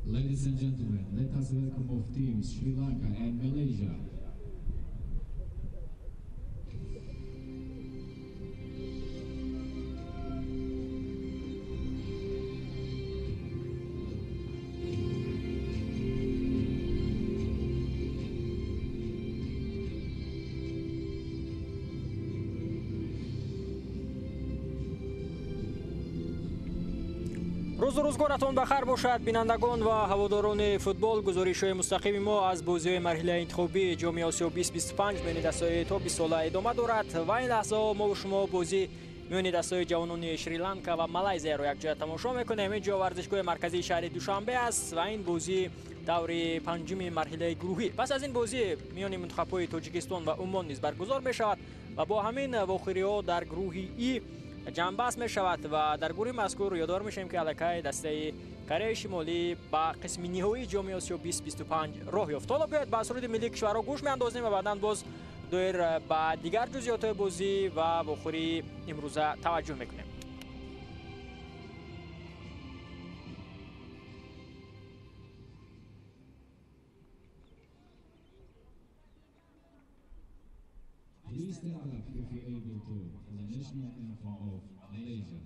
Ladies and gentlemen, let us welcome both teams, Sri Lanka and Malaysia. روزگارتون بخیر باشد بینندگان و هواداران فوتبال. گزارش‌های مستقیم ما از بازی‌های مرحله انتخابی جام آسیا 2025 میان دستای تا 20 ساله ادامه دارد و این لحظه ما و شما بازی میان دستای جوانان شریلانکا و مالایزیا را یکجا تماشا می‌کنیم. اینجا ورزشگاه مرکزی شهر دوشنبه است و این بازی دور پنجم مرحله گروهی. پس از این بازی میان منتخب‌های تاجیکستان و عمان نیز برگزار می‌شود و با همین واخری‌ها در گروه ای جنبست می شود و در گروه مذکور یاددار میشیم که الکی دسته کره شمالی با قسم نهایی جام آسیا 2025 راه یافت. حالا بیاید به اسرار ملی کشورها گوش میاندازیم و بعداً باز دور به دیگر جزئیات بازی و واخری امروزه توجه میکنیم. Please stand up if you're able to for the national anthem of Malaysia.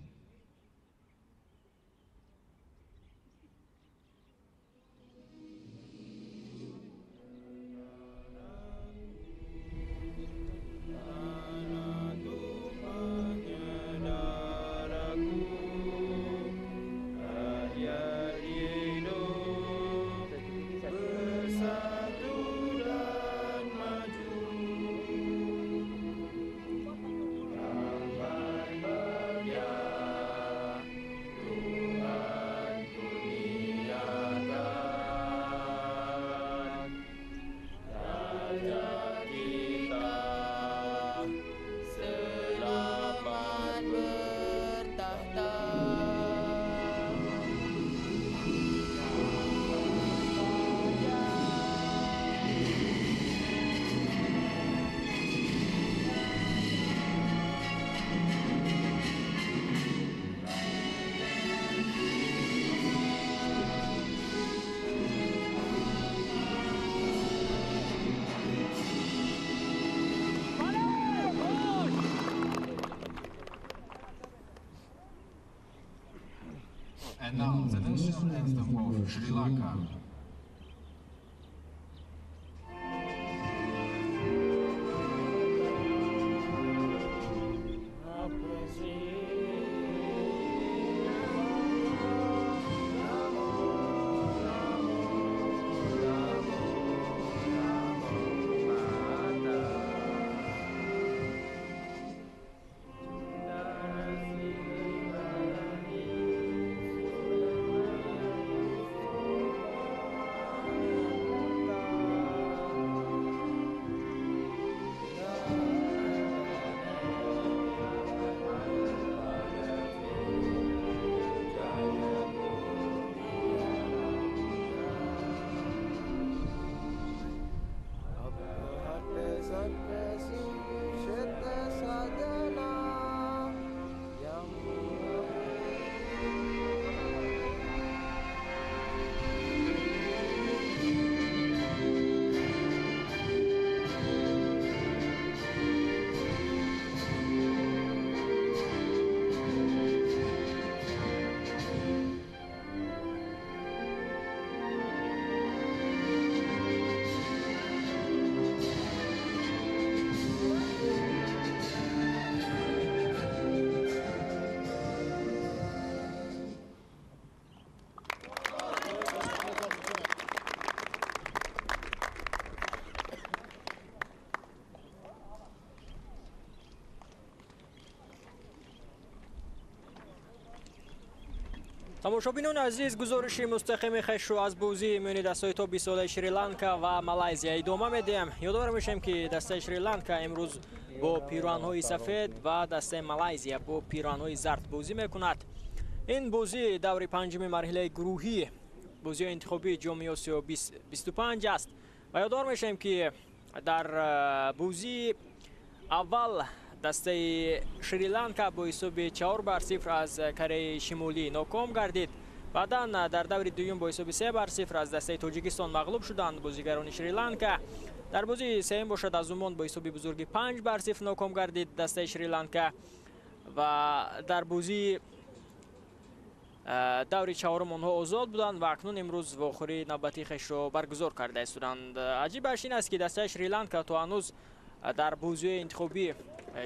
And now the national anthem of Sri Lanka. تماشابینان عزیز، گزارش مستقیم خوش رو از بازی میان دستای تا 20 ساله شریلانکا و مالایزیا ادامه میدیم. یادآور میشیم که دسته شریلانکا امروز با پیراهن‌های سفید و دسته مالایزیا با پیراهن‌های زرد بازی میکند. این بازی دور پنجم مرحله گروهی بازی انتخابی جام آسیا 2025 است و یادآور میشیم که در بازی اول دسته شریلانکا با حساب 4-0 از کره شمالی ناکام گردید баъдан дар даври дуюм бо ҳисоби 3-0 аз дастаи тоҷикистон мағлуб шуданд бозигарони Шри-Ланка. дар бозии сеюм бошад аз Умон бо ҳисоби бузурги 5-0 ноком гардид дастаи Шри-Ланка ва дар бозии даври чаҳорум онҳо озод буданд ва акнун имрӯз вохӯрии навбати хешро баргузор карда истоданд. аҷибаш ин аст ки дастаи Шри-Ланка то ҳанӯз дар бозиҳои интихобии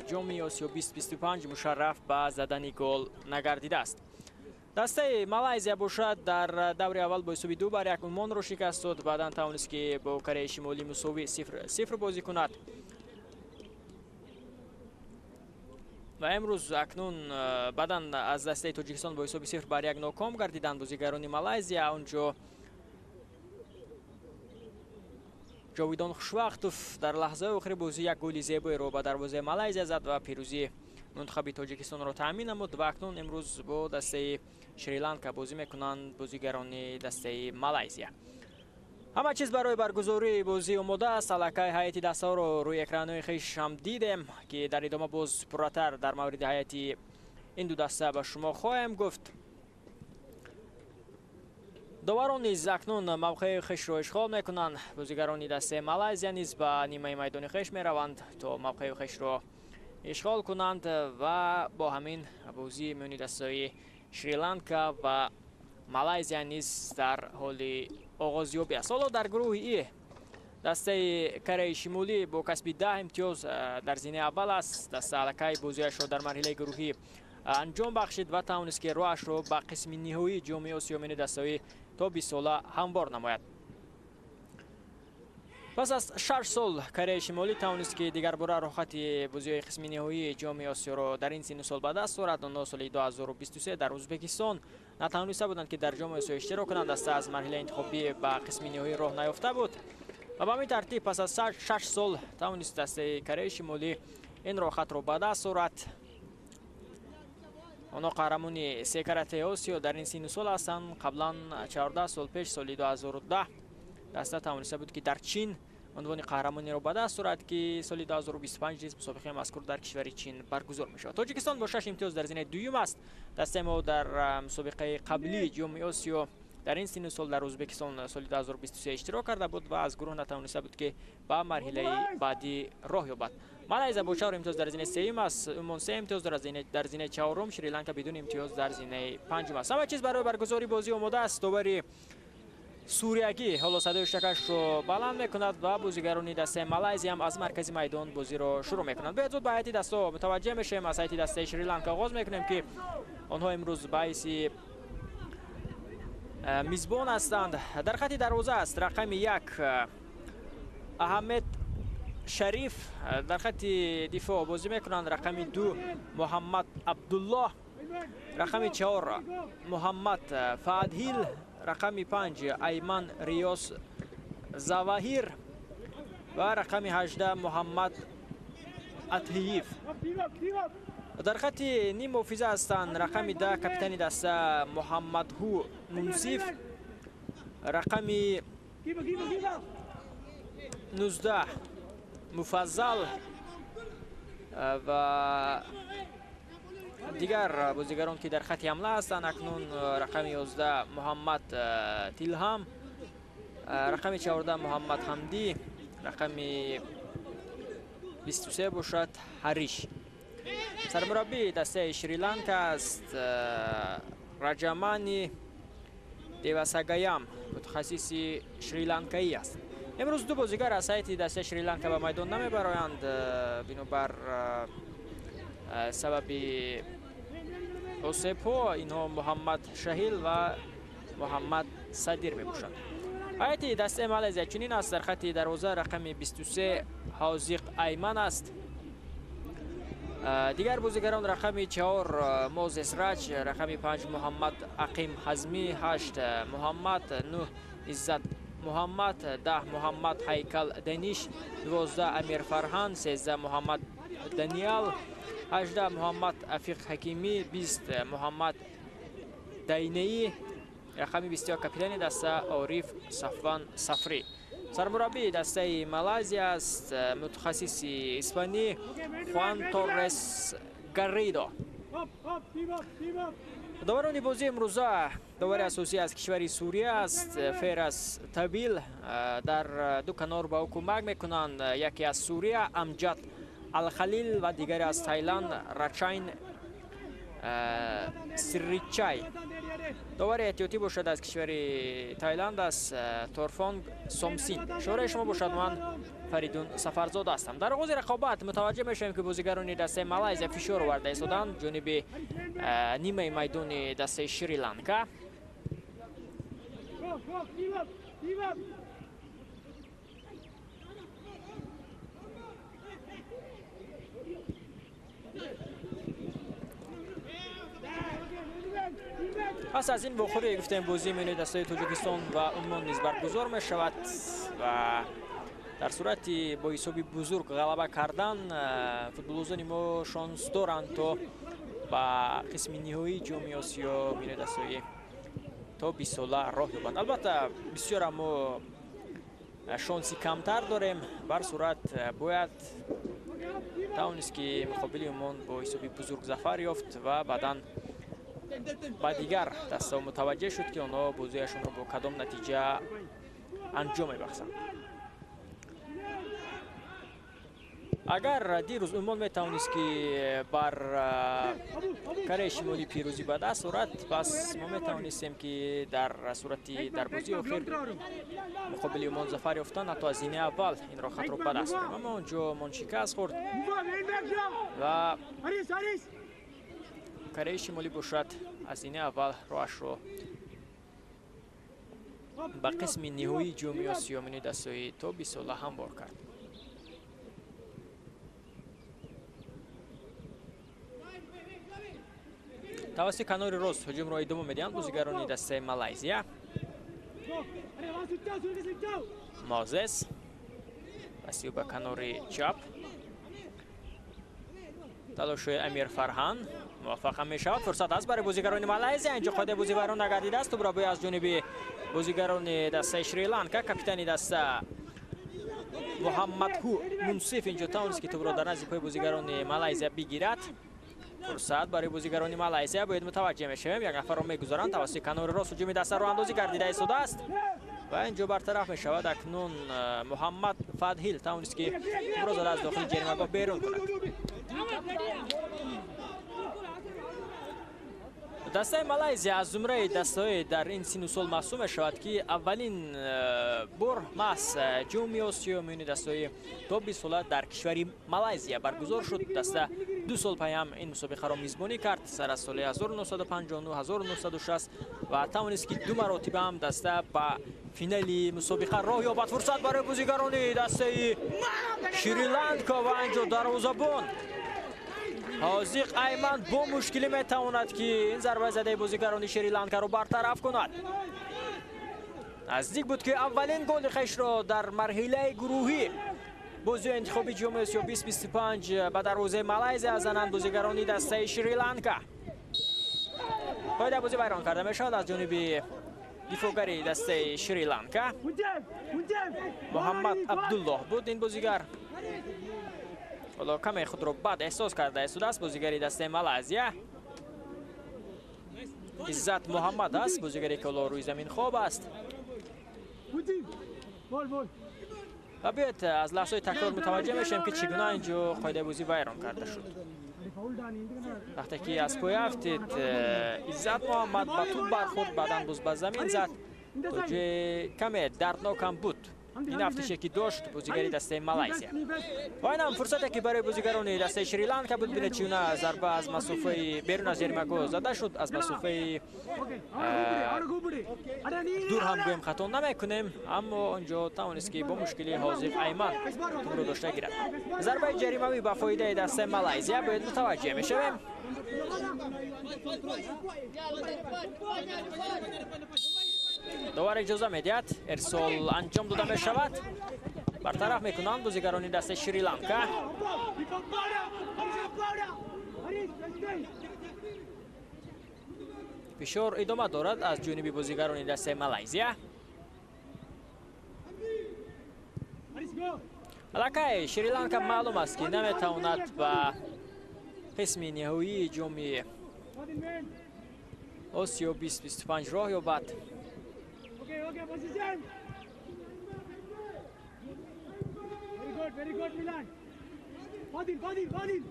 ҷоми Осиё 2025 мушарраф ба задани гол нагардидааст. дастаи Малайзия бошад дар даври аввал бо ҳисоби 2-1 Умонро шикаст дод, баъдан тавонист ки бо Кореяи Шимолӣ мусови 0-0 бозӣ кунад. ва имрӯз акнун баъдан аз дастаи Тоҷикистон бо ҳисоби 0-1 ноком гардиданд бозигарони Малайзия. онҷо ҷовидон Хушвақтов дар лаҳзаи охири бозӣ як голи зебоеро ба дарвозаи Малайзия зад ва пирӯзии мунтахаби Тоҷикистонро таъмин намуд ва акнун имрӯз бо дастаи Шри-Ланка бозӣ мекунанд бозигарони дастаи Малайзия. ҳама чиз барои баргузории бозӣ омода аст. аллакай ҳайати дастаҳоро рӯи экранҳои хиш ҳам дидем ки дар идома боз пурратар дар мавриди ҳайати ин ду даста ба шумо хоҳем гуфт. доварон низ акнун мавқеи хишро ишғол мекунанд. бозигарони дастаи Малайзия низ ба нимаи майдони хиш мераванд то мавқеи хишро ишғол кунанд ва бо ҳамин бозии миёни дастаҳои Шри-Ланка ва Малайзия низ дар ҳоли оғозёбӣ аст. ҳоло дар гурӯҳи И дастаи Кореяи Шимолӣ бо касби 10 имтиёз дар зини аввал аст. даста аллакай бозиашро дар марҳилаи гурӯҳӣ анҷом бахшид ва тавонист ки роҳашро ба қисми ниҳоии ҷоми Осиё миёни дастаҳои то 20 сола ҳамвор намояд. пас аз 6 сол Кореяи Шимолӣ тавонист ки дигарбора роҳхати бозиҳои қисми ниҳоии ҷоми Осиёро дар ин синну сол ба даст орад. онҳо соли 2023 дар Узбекистон натавониста буданд ки дар ҷоми Осиё иштирок конанд. даста аз марҳилаи интихобӣ ба қисми ниҳоӣ роҳ наёфта буд ва ба ҳамин тартиб пас аз 6 сол тавонист дастаи Кореяи Шимолӣ ин роҳхатро ба даст орад. онҳо қаҳрамони се каратеи Осиё дар ин синну сол ҳастанд. қаблан 14 сол пеш соли 2010 даста тавониста буд ки дар Чин унвони қаҳрамониро ба даст орад ки соли 2025 низ мусобиқаи мазкур дар кишвари Чин баргузор мешавад. Тоҷикистон бо 6 имтиёз дар зинаи дуюм аст. дастаи мо дар мусобиқаи қаблии ҷоми Осиё дар ин синну сол дар Узбекистон соли 2023 иштирок карда буд ва аз гурӯҳ натавониста буд ки ба марҳилаи баъдӣ роҳ ёбад. Малайзия бо 4 имтиёз дар зинаи сеюм аст. Умон 3 имтиёз дар зинаи чаҳорум. Шри-Ланка бидун имтиёз дар зинаи панҷум аст. ҳама чиз барои баргузории бозӣ омода аст. довари Суриягӣ ҳоло садои штакашро баланд мекунад ва бозигарони дастаи Малайзия ҳам аз маркази майдон бозиро шурӯъ мекунанд. бояд зуд ба ҳайати дастаҳо мутаваҷҷеҳ мешавем. аз ҳайати дастаи Шри-Ланка оғоз мекунем ки онҳо имрӯз ба ҳайси мизбон ҳастанд. дар хати дарвоза аст рақами 1 Аҳмед Шариф. дар хати дифоъ бозӣ мекунанд рақами 2 Муҳаммад Абдуллоҳ. рақами 4 Муҳаммад Фаъадҳил. рақами 5 Айман Риёз Заваҳир ва рақами 18 Муҳаммад Атҳиев. дар хати ним муҳофиза ҳастанд рақами 10 капитани даста Муҳаммадҳу Мунсиф. рақами 19 Муфаззал ва дигар бозигарон ки дар хати ҳамла ҳастанд. акнун рақами 11 Муҳаммад Тилҳам. рақами 14 Муҳаммад Ҳамдӣ. рақами 23 бошад Ҳариш. сармураббии дастаи Шри-Ланка аст Раҷамани Девасагаям. мутахассиси шри-ланкаӣ аст. имрӯз ду бозигар аз ҳайати дастаи Шри-Ланка ба майдон намебароянд бинобар сабаби осебҳо. инҳо Муҳаммад Шаҳил ва Муҳаммад Садир мебошанд. ҳайати дастаи Малайзия чунин аст. дар хати дарвоза рақами 23 Ҳозиқ Айман аст. дигар бозигарон рақами 4 Мозес Раҷ. рақами 5 Муҳаммад Ақим Ҳазмӣ. 8 Муҳаммад Нуҳ Иззат Муҳаммад. 10 Муҳаммад Ҳайкал Даниш. 12 Амир Фарҳан. 13 Муҳаммад Даниал. 18 Муҳаммад Афиқ Ҳакимӣ. 20 Муҳаммад Дайнеӣ. рақами 21 капитани даста Ориф Сафван Сафрӣ. сармураббии дастаи Малайзия аст мутахассиси испанӣ Хуан Торрес Гарридо. داوران بازی امروزه داور اساسی از کشور سوریه است. فیرس طبیل در دو کنار با او کمک میکنند. یکی از سوریه امجد الخلیل و دیگری از تایلند رچاین سریچای. داور احتیاطی باشد از کشور تایلند است تورفانگ سومسین. شورای شما باشد من فریدون سفرزاد هستم. در آغاز رقابت متوجه میشیم که بازیگران دسته مالایزیا فشار آورده ایستادند جانب نیمه میدان دسته شریلانکا. پس از این بخوری گفتیم بازی میان دسته تاجیکستان و عمان نیز برگزار می شود و در صورتی با حسابی بزرگ غلبه کردن فوتبالوزان ما شانس دارند تا با قسم نهایی جام آسیا میان دسته تا 20 ساله راه یابند. البته بسیار ما شانسی کمتر داریم. بر صورت باید توانست که مقابل عمان با حسابی بزرگ ظفر یافت و بعداً با دیگر دسته متوجه شد که آنها بازیشون رو با کدام نتیجه انجام می‌بخشند. اگر دیروز عمان میتوانست که بر کره شمالی پیروزی به دست آورد پس ما میتوانستیم که در صورتی در بازی آخر مقابل عمان ظفر یافتن حتی از اینه اول این را خط رو به دست آورد. اما اونجا من شکست خورد و کره شمالی باشد از این اول راهش رو به قسم نهایی جام آسیا میان دسته تا 20 ساله هموار کرد. توسط کنار راست هجوم را ادامه میدهند بازیگران دسته مالایزیا. مازس مسیو به کنار چپ تلاش امیر فرهان موفق می شود. فرصت است برای بازیگران مالایزیا. اینجا خود بازی ویران نگردیده است. برای از جانب بازیگران دسته شریلانکا کاپیتان دسته محمد هو منصف اینجا توانست که توپ را در نزد پای بازیگران مالایزیا بگیرد. فرصت برای بازیگران مالایزیا باید متوجه میشویم. یک نفر را میگذارند توسط کنار راست هجوم دسته رو اندازی گردیده ایستاده است و اینجا برطرف می شود. اکنون محمد فدهیل توانست که توپ را زده از داخل جریمه‌گاه بیرون کند. دسته مالایزیا از زمره دسته‌های در این سن و سال محسوب شود که اولین بار محض جام آسیا میان دسته‌های تا 20 ساله در کشور مالایزیا برگزار شد. دسته 2 سال پیام این مسابقه را میزبانی کرد سر از سال 1959 1960 و توانست که 2 مرتبه هم دسته به فینالی مسابقه راه یابد. فرصت برای بازیگران دسته شریلانکا و اینجا دروازه‌بان حاذق ایمن با مشکلی میتواند که این ضربه زده بازیگران شریلانکا رو برطرف کند. نزدیک بود که اولین گل خویش را در مرحله گروهی بازی انتخابی جام آسیا 2025 به دروازه مالایزیا زنند بازیگران دسته شریلانکا. پایده بازی ویران کرده میشود از جانب دفاعگر دسته شریلانکا. محمد عبدالله بود این بازیگر. حالا کمی خود را بد احساس کرده است بازیگری دسته مالایزیا. عزت محمد است بازیگری که روی زمین خواب است و بیاید از لحظه تکرار متوجه میشیم که چگونه اینجا قاعده بازی ویران کرده شد. وقتی که از پای افتید عزت محمد با توپ برخورد بعداً باز به زمین زد. کمی دردناک هم بود این افتشی که داشت بازیگری دسته مالایزیا. و این هم فرصتی که برای بازیگران دسته شریلانکا بود. بینید چگونه ضربه از مسافه بیرون از جریمه‌گاه زده شد. از مسافه دور هم گویم خطا نمیکنیم اما آنجا توانست که با مشکلی حاذق ایمن توپ رو داشته گیرد. ضربه جریمه‌ای به فایده دسته مالایزیا باید متوجه میشویم. داور اجازه میدهد ارسال انجام داده می شود. برطرف میکنند بازیگران دسته شریلانکا. فشار ادامه دارد از جانب بازیگران دسته مالایزیا. علاقه شریلانکا معلوم است که نمیتواند به قسم نهایی جام آسیا 2025 راه یابد. Okay, position. Very good, Milan. Fadil.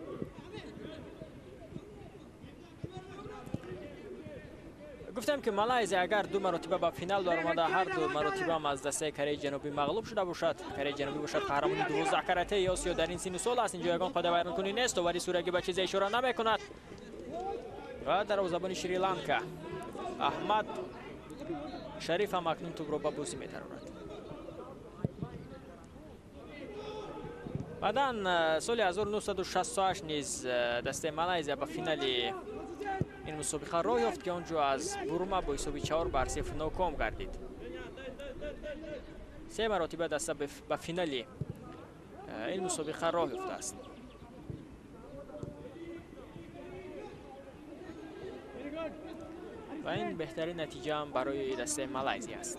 گفتم که مالایزیا اگر 2 مرتبه به فینال در آمده، هر 2 مرتبه هم از دسته کره جنوبی مغلوب شده باشد. کره جنوبی باشد قهرمان 12 کراته آسیا در این سن و سال است. اینجا یگان قاعده ویرانکنی نیست و ولی سورگی به چیزی اشاره نمیکند. و دروازه‌بان شریلانکا احمد شریف هم اکنون توپ را به بازی می‌دراند. بعداً سال 1968 نیز دسته مالایزیا به فینال این مسابقه راه یافت که آنجا از بورما با حساب 4-0 ناکام گردید. 3 مرتبه دسته به فینال این مسابقه راه یافته است. و این بهترین نتیجه هم برای دسته مالایزیا است.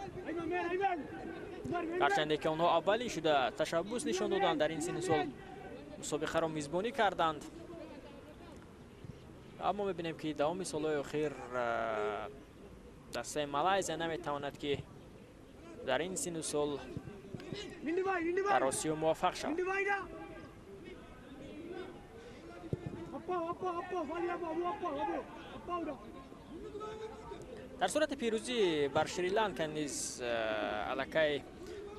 هرچند که آنها اولی شده تشبث نشان دادند در این سن سال مسابقه را میزبانی کردند، اما میبینیم که دوام سالهای اخیر دسته مالایزیا نمیتواند که در این سن سال در آسیا موفق شود. در صورت پیروزی بر شریلانکا نیز الکی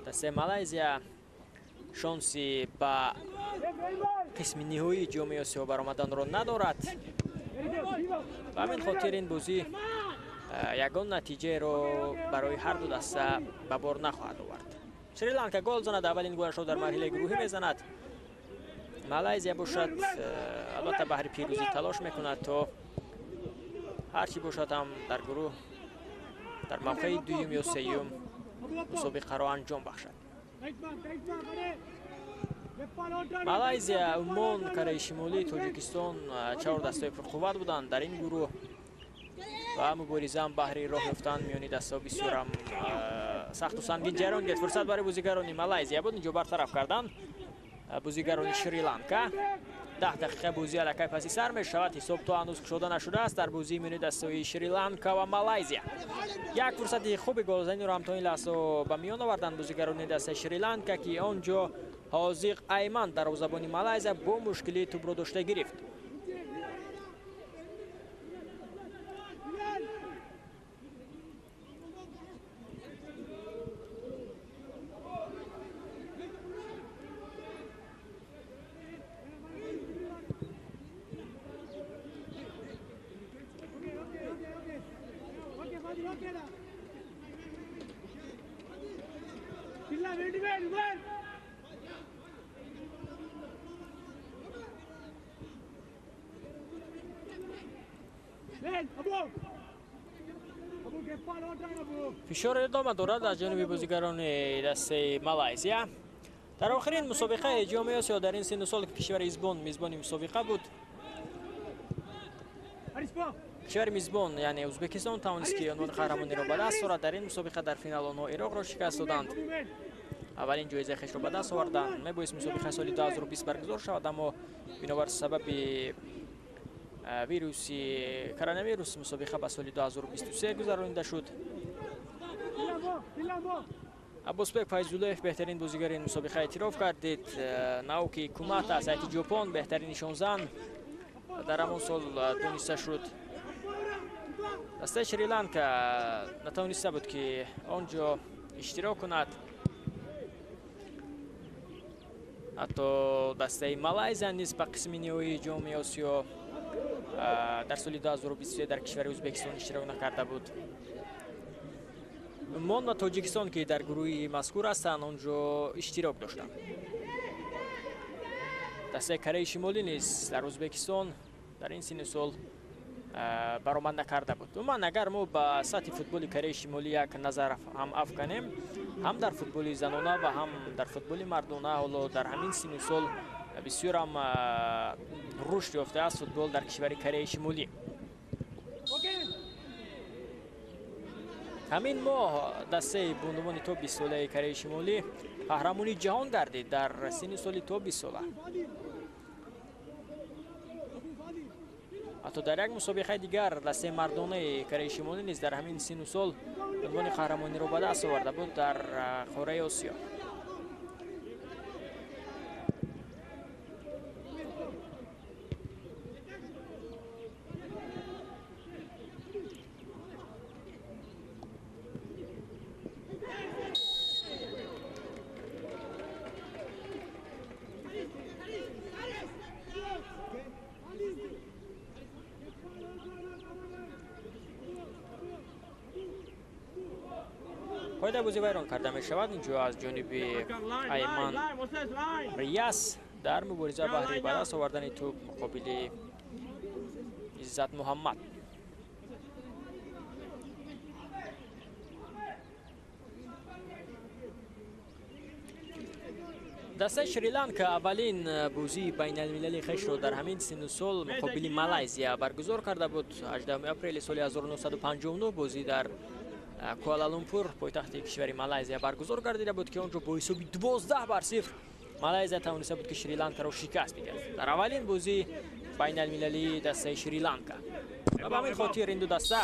دسته مالایزیا شانسی به قسم نهایی جام آسیا برآمدن را ندارد. و همین خاطر این بازی یگان نتیجه را برای هر دو دسته به بار نخواهد آورد. شریلانکا گل زند، اولین گلش را در مرحله گروهی میزند. مالایزیا باشد البته بهر پیروزی تلاش میکند تا هرچی باشد هم در گروه در موقع دوم یا سوم مسابقه را انجام بخشد. مالایزیا، عمان، کره شمالی، تاجیکستان 4 دسته پرقوت بودند در این گروه و مبارزه هم بهر راه یافتن میان دسته بسیار هم سخت و سنگین جریان گرفت. فرصت برای بازیگران مالایزیا بود، اینجا برطرف کردند بازیگران شریلانکا. 10 دقیقه بازی الکی پسی سر می شود. حساب تا هنوز گشوده نشده است در بازی میان دسته شریلانکا و مالایزیا. یک فرصت خوب گلزنی را هم تا این لحظه به میان آوردند بازیگران دسته شریلانکا که آنجا حاذق ایمن دروازه‌بان مالایزیا با مشکلی توپ را داشته گرفت. فشار ادامه دارد از جانب بازیگران دسته مالایزیا. در آخرین مسابقه جام آسیا در این سن و سال که کشور لیزبون میزبان مسابقه بود، کشور میزبان یعنی ازبکستان توانست که عنوان قهرمانی را به دست آورد. در این مسابقه در فینال آنها عراق را شکست دادند. اولین جایزه خویش را به دست آوردند. میبایست مسابقه سال 2020 برگزار شود، اما بنابر سبب ویروسی کرونا ویروس مسابقه به سال 2023 گذرانده شد. عباسبک فیض‌الله بهترین بازیگر این مسابقه اعتراف کردید. ناوکی کوماتا از سایت ژاپن بهترین نشانزن در همان سال دانسته شد. دسته شریلانکا نتوانسته بود که آنجا اشتراک کند. حتی دسته مالایزیا نیز به قسم نهایی جام آسیا در سال 2023 در کشور ازبکستان اشتراک نکرده بود. عمان و تاجیکستان که در گروه مذکور هستند آنجا اشتراک داشتند. دسته کره شمالی نیز در ازبکستان در این سن سال برآمد نکرده بود. عموما اگر ما به سطح فوتبال کره شمالی یک نظر هم افکنیم، هم در فوتبال زنانه و هم در فوتبال مردانه حالا در همین سن سال بسیار هم رشد یافته است فوتبال در کشور کره شمالی. همین ماه دسته بوندمان تا 20 ساله کره شمالی قهرمانی جهان گردید در سن سال تا 20 ساله. حتی در یک مسابقه دیگر دسته مردانه کره شمالی نیز در همین سن و سال عنوان قهرمانی را به دست آورده بود در قاره آسیا. پایده بازی ویران کرده می شود. اینجا از جانب ایمان ریاض در مبارزه بهره به دست آوردن توپ مقابل عزت محمد. دسته شریلانکا اولین بازی بین المللی خیش را در همین سن و سال مقابل مالایزیا برگزار کرده بود. 18 اپریل سال 1959 بازی در کوالالامپور پایتخت کشور مالایزیا برگزار گردیده بود که اونجا با حساب 12-0 مالایزیا توانسته بود که شریلانکا را شکست بدهد در اولین بازی بین المللی دسته شریلانکا. و به همین خاطر این دو دسته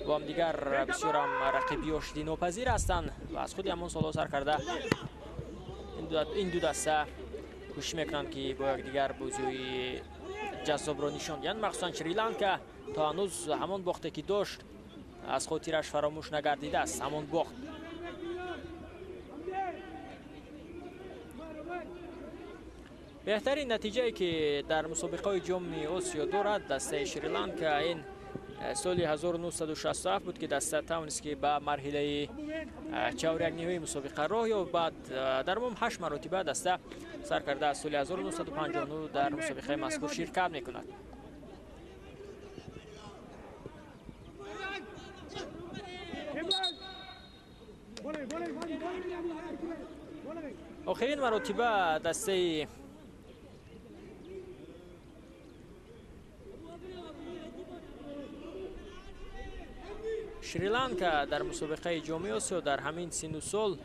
با هم دیگر بسیار هم رقیبی و شدیدناپذیر هستند و از خود همان سال سر کرده این دو دسته کوشش میکنند که با یکدیگر بازی جذاب را نشان دهند. مخصوصا شریلانکا تا هنوز همان باخته که داشت از خاطرش فراموش نگردیده است. همان باخت بهترین نتیجه که در مسابقه جام آسیا دارد دسته شریلانکا این سال 1967 بود که دسته توانست که به مرحله چهارم نهایی مسابقه راه یافت. بعد در عموم 8 مرتبه دسته سر کرده از سال 1959 در مسابقه مذکور شرکت میکند. آخرین مرتبه دسته شریلانکا در مسابقه جام آسیا در همین سن و سال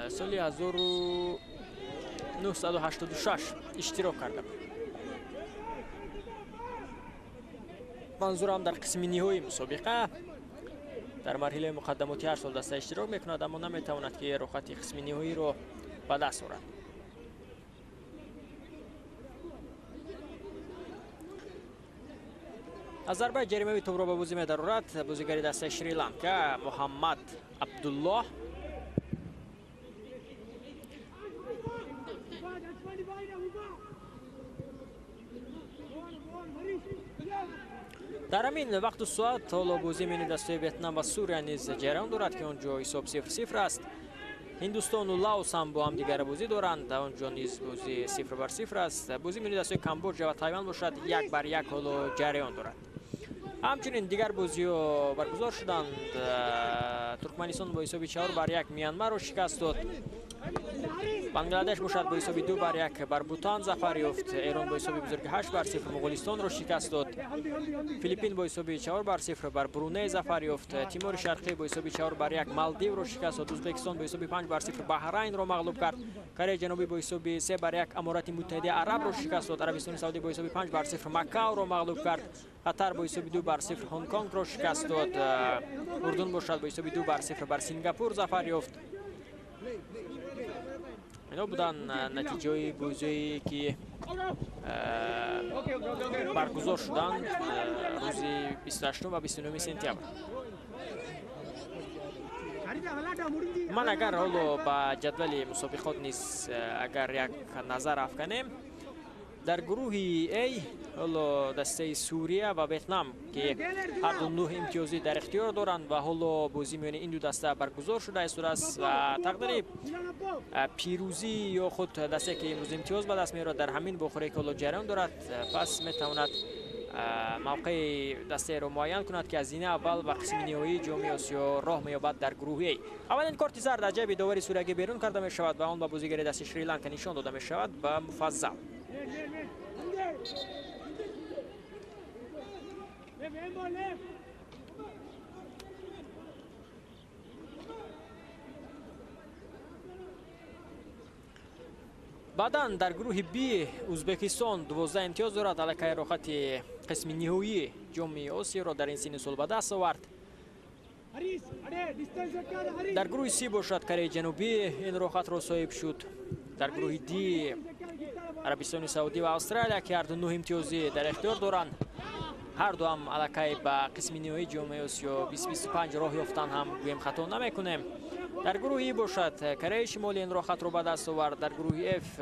سال 1986 اشتراک کرده. منظورم در قسم نهایی مسابقه در مرحله مقدماتی هر سال دسته اشتراک میکند اما نمیتواند که رخصتی قسم نهایی رو به دست آورد. از ضربه جریمه توپ را به بازی می‌دارد بازیگر دسته شریلانکا محمد عبدالله. در همین وقت و ساعت حالا بازی بین دسته ویتنام و سوریه نیز جریان دارد که اونجا حساب 0-0 است. هندوستان و لاوس هم با هم دیگر بازی دارند. اونجا نیز بازی 0-0 است. بازی بین دسته کامبوج و تایوان باشد 1-1 حالا جریان دارد. همچنین دیگر بازی ها برگزار شدند. ترکمنستان با حساب 4-1 میانمار را شکست داد. بنگلادش باشد با حساب 2-1 بر بوتان ظفر یافت. ایران با حساب بزرگ 8-0 مغولستان را شکست داد. فیلیپین با حساب 4-0 بر برونی ظفر یافت. تیمور شرقی با حساب 4-1 مالدیو را شکست داد. ازبکستان با حساب 5-0 بحرین را مغلوب کرد. کره جنوبی با حساب 3-1 امارات متحده عرب را شکست داد. عربستان سعودی با حساب 5-0 مکاو را مغلوب کرد. قطر با حساب 2-0 هنگ کنگ را شکست داد. اردن باشد با حساب 2-0 بر سنگاپور ظفر یافت. اینا بودن نتیجه بازی که برگزار شدند روز 28 و 29 سپتامبر. من اگر حالا به جدول مسابقات نیست اگر یک نظر افکنیم در گروه A حالا دسته سوریه و ویتنام که هر دو 9 امتیازی در اختیار دارند و حالا بازی میان این دو دسته برگزار شده است و تقدیر پیروزی یا خود دسته که امروز امتیاز به دست میاره در همین بخوره که حالا جریان دارد پس میتواند موقع دسته را معین کند که از این اول و قسم نهایی جام آسیا راه مییابد در گروه A. اولین کارت زرد در جیب داوری سوریه بیرون کرده می شود و آن به بازیگر دسته شریلانکا نشان داده می شود به مفضل. بعداً در گروه B ازبکستان 12 امتیاز دارد. علاقه راحتی قسم نهایی جام آسیا را در این سن و سال به دست آورد. Haris, ade, distance کار Haris. در گروه سی باشد کره جنوبی این رخت را صاحب شد. در گروه دی عربستان سعودی و استرالیا که هر دو 9 امتیازی در اختیار دارند. هر دو هم علاقه به قسم نهایی جام آسیا 2025 راه یافتن هم گویم خطا نمیکنیم. در گروه ای باشد کره شمالی این رخت را به دست آورد. در گروه اف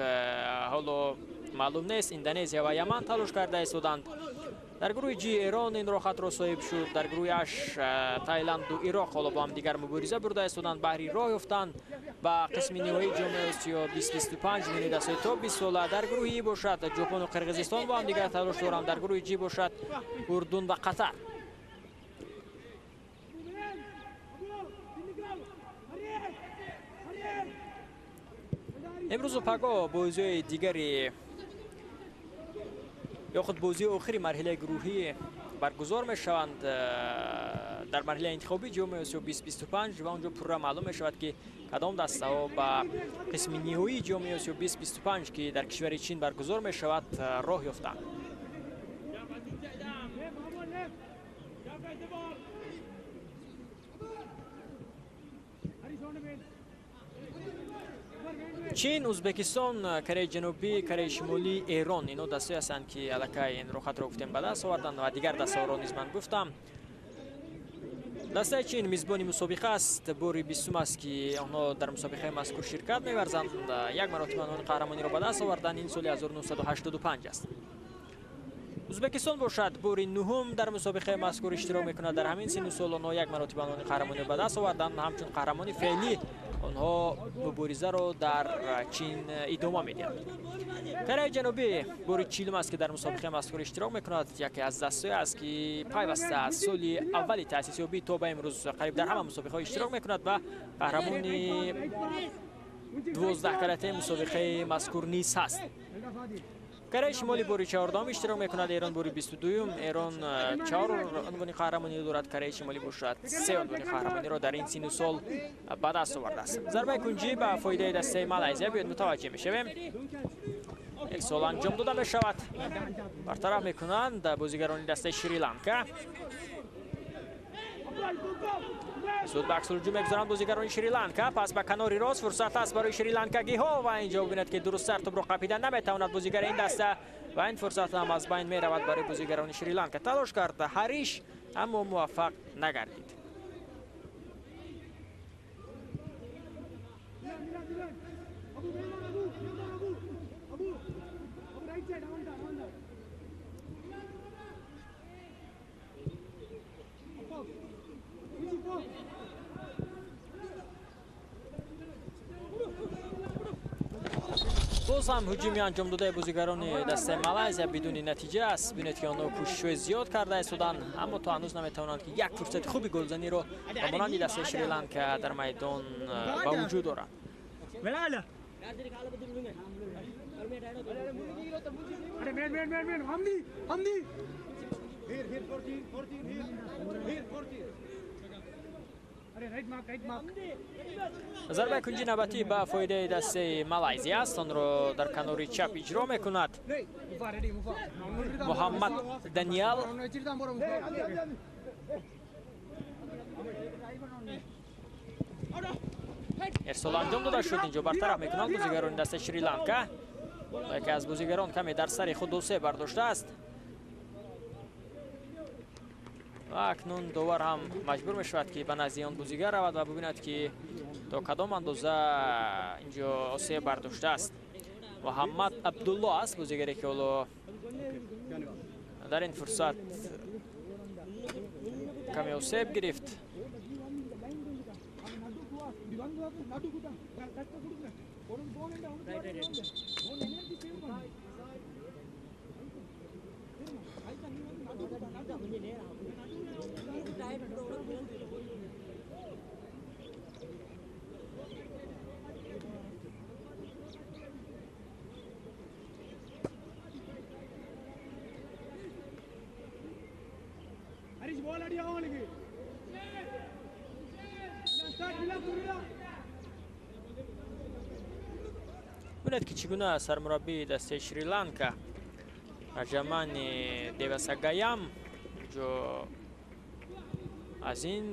حالا معلوم نیست اندونزیا و یمن تلاش کرده ایستادند. در گروه جی ایران این رخت را صاحب شد. در گروه اش تایلند و عراق حالا با هم دیگر مبارزه برده ایستادند. بحری راه یافتند به قسم نهایی جام آسیا 2025 میلی دست تا 20 ساله. در گروه ای باشد ژاپن و قرقیزستان با هم دیگر تلاش دارند. در گروه جی باشد اردن و قطر. امروز و پگاه بازی دیگری یا خود بازی آخری مرحله گروهی برگزار می شوند در مرحله انتخابی جام آسیا 2025 و اونجا پورا معلوم می شود که کدام دسته ها به قسم نهایی جام آسیا 2025 که در کشور چین برگزار می شود راه یافتند. چین، ازبکستان، کره جنوبی، کره شمالی، ایران اینا دسته هستند که علاقه این رخت را گفتیم به دست آوردند و دیگر دسته ها را نیز من گفتم. دسته چین میزبانی مسابقه است. باری 20 است که آنها در مسابقه مذکور شرکت می‌ورزند. یک مرتبه آن قهرمانی را به دست آوردند. این سال 1985 است. ازبکستان باشد باری 9 در مسابقه مذکور اشتراک می‌کند. در همین سن و سال آنها یک مرتبه آن قهرمانی به دست آوردند. همچون قهرمانی فعلی آنها مبارزه را در چین ادامه می‌دهند. کره جنوبی باری 40 است که در مسابقه مذکور اشتراک می‌کند. یکی از دسته‌ای است که پیوسته از سال اول تأسیس یابی تا به امروز قریب در همه مسابقه‌ها اشتراک می‌کند و قهرمانی 12 کرته مسابقه مذکور نیز است. کره شمالی باری 14 اشتراک می‌کند. ایران باری 22. ایران 4 عنوان قهرمانی دارد. کره شمالی باشد 3 عنوان قهرمانی را در این سن و سال به دست آورده است. ضربه کنجی به فایده دسته مالزیا بیاید متوجه می‌شویم. یک سال انجام داده می‌شود. برطرف می‌کنند بازیگران دسته شریلانکا. سود به عکس الهجوم می‌گذارند بازیگران شریلانکا. پس به کناری راست فرصت است برای شریلانکاگی ها و اینجا ببینید که درست سر توپ را قاپیدن نمی‌تواند بازیگر این دسته و این فرصت هم از بین می‌رود برای بازیگران شریلانکا. تلاش کرد هریش اما موفق نگردید. باز هم هجومی انجام داده بازیگران دسته مالزیا بدون نتیجه است. ببینید که آنها کوشش زیاد کرده ایستادند اما تا هنوز نمیتوانند که یک فرصت خوبی گلزنی رو به مانند دسته شریلانکا در میدان با وجود دارند. ضربه کنجی نوبتی به فایده دسته مالزیا است. آن را در کنار چپ اجرا میکند محمد دانیال. ارسال انجام داده شد. اینجا برطرف میکنند بازیگران دسته شریلانکا. یکی از بازیگران کمی در سر خود دوسه برداشته است و اکنون داور هم مجبور می شود که به نزد آن بازیگر رود و ببیند که تا کدام اندازه اینجا آسیب برداشته است. محمد عبدالله است بازیگری که حالا در این فرصت کمی آسیب گرفت. ببینید که چگونه سرمربی دسته شریلانکا раҷамани девасагаям ҷо аз ин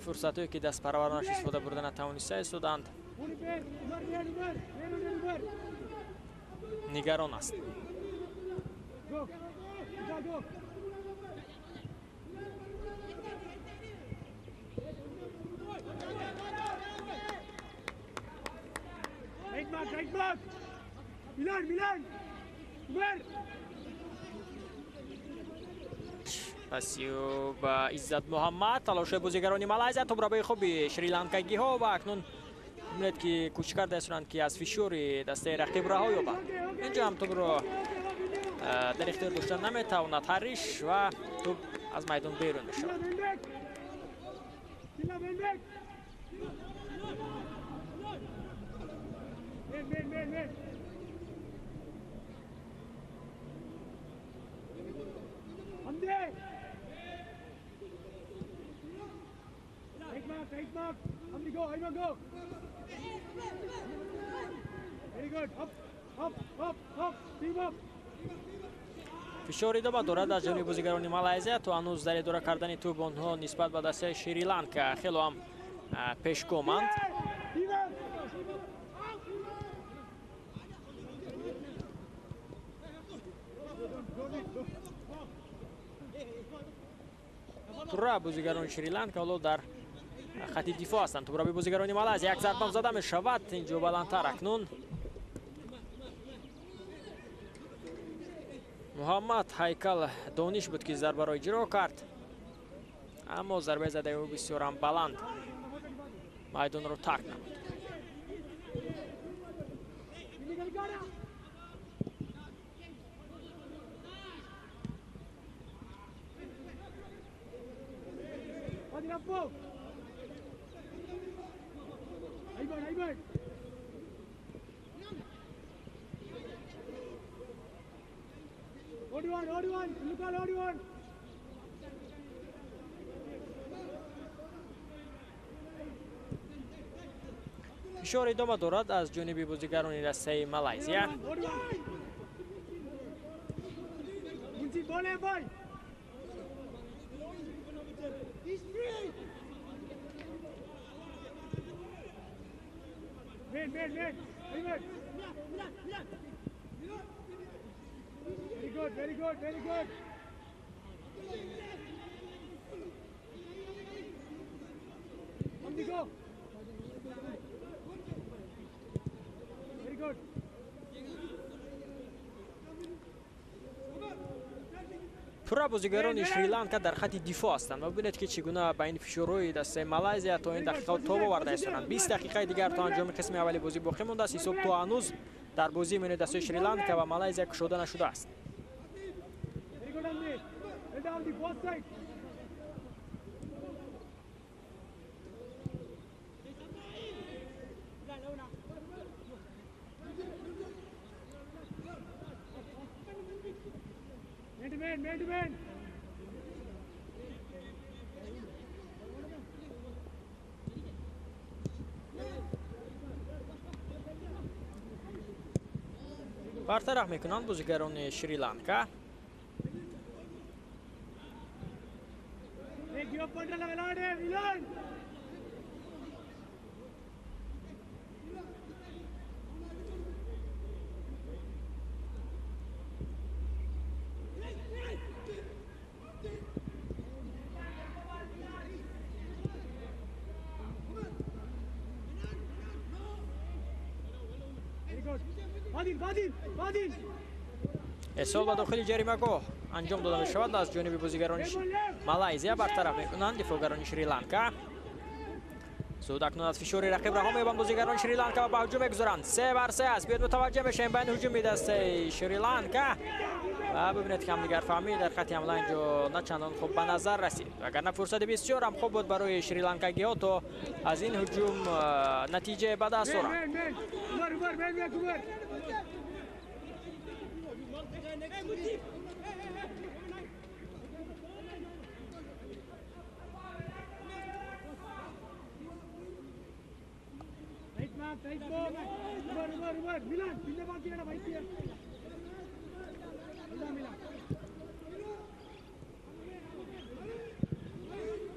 фурсатҳое ки дастпараваронаш истифода бурда натавониста истоданд нигарон аст. пасиё ба Иззат Муҳаммад талошаи бозигарони Малайзия тобрабои хуби шри-ланкагиҳо ва акнун меояд ки кӯшиш карда истанд ки аз фишори дастаи рақиб раҳо ёбанд. инҷо ҳам тӯбро дар ихтиёр дошта наметавонад Ҳариш ва тӯб аз майдон берун мешавад. фишор идома дорад аз ҷониби бозигарони Малайзия то ҳанӯз дар идора кардани тӯб онҳо нисбат ба дастаи Шри-Ланка хело ҳам пешгоманд. пурра бозигарони Шри-Ланка ҳоло дар хати дифоъ ҳастанд. тӯбраби бозигарони Малайзия як зарбам зада мешавад. инҷо баландтар акнун Муҳаммад Ҳайкал Дониш буд ки зарбаро иҷро кард, аммо зарбаи задаи ӯ бисёр ҳам баланд майдонро тарк намуд. фишор идома дорад аз ҷониби бозигарони дастаи Малайзия. Very good. Very good. пурра бозигарони Шри-Ланка дар хати дифоъ ҳастанд ва бинед ки чӣ гуна ба ин фишорҳои дастаи Малайзия то ин дақиқаҳо тоб оварда истоданд. 20 дақиқаи дигар то анҷоми қисми аввали бозӣ боқӣ мондааст. ҳисоб то ҳанӯз дар бозии миёни дастаи Шри-Ланка ва Малайзия кушода нашудааст. Man. бартараф мекунанд бозигарони Шри-Ланка. эҳсол ба дохили ҷаримагоҳ анҷом дода мешавад аз ҷониби бозигарони Малайзия. бартараф мекунанд дифоъгарони Шри-Ланка. зуд акнун аз фишори рақиб раҳо меёбанд бозигарони Шри-Ланка ва ба ҳуҷум мегузоранд. 3 бар 3 аст. биёд мутаваҷҷеҳ мешавем ба ин ҳуҷуми дастаи Шри-Ланка ва бибинед ки ҳамдигар фаҳмид дар хати ҳамла инҷо на чандон хуб ба назар расид. вагарна фурсати бисёр ҳам хуб буд барои шри-ланкагиҳо то аз ин ҳуҷум натиҷае ба даст оранд.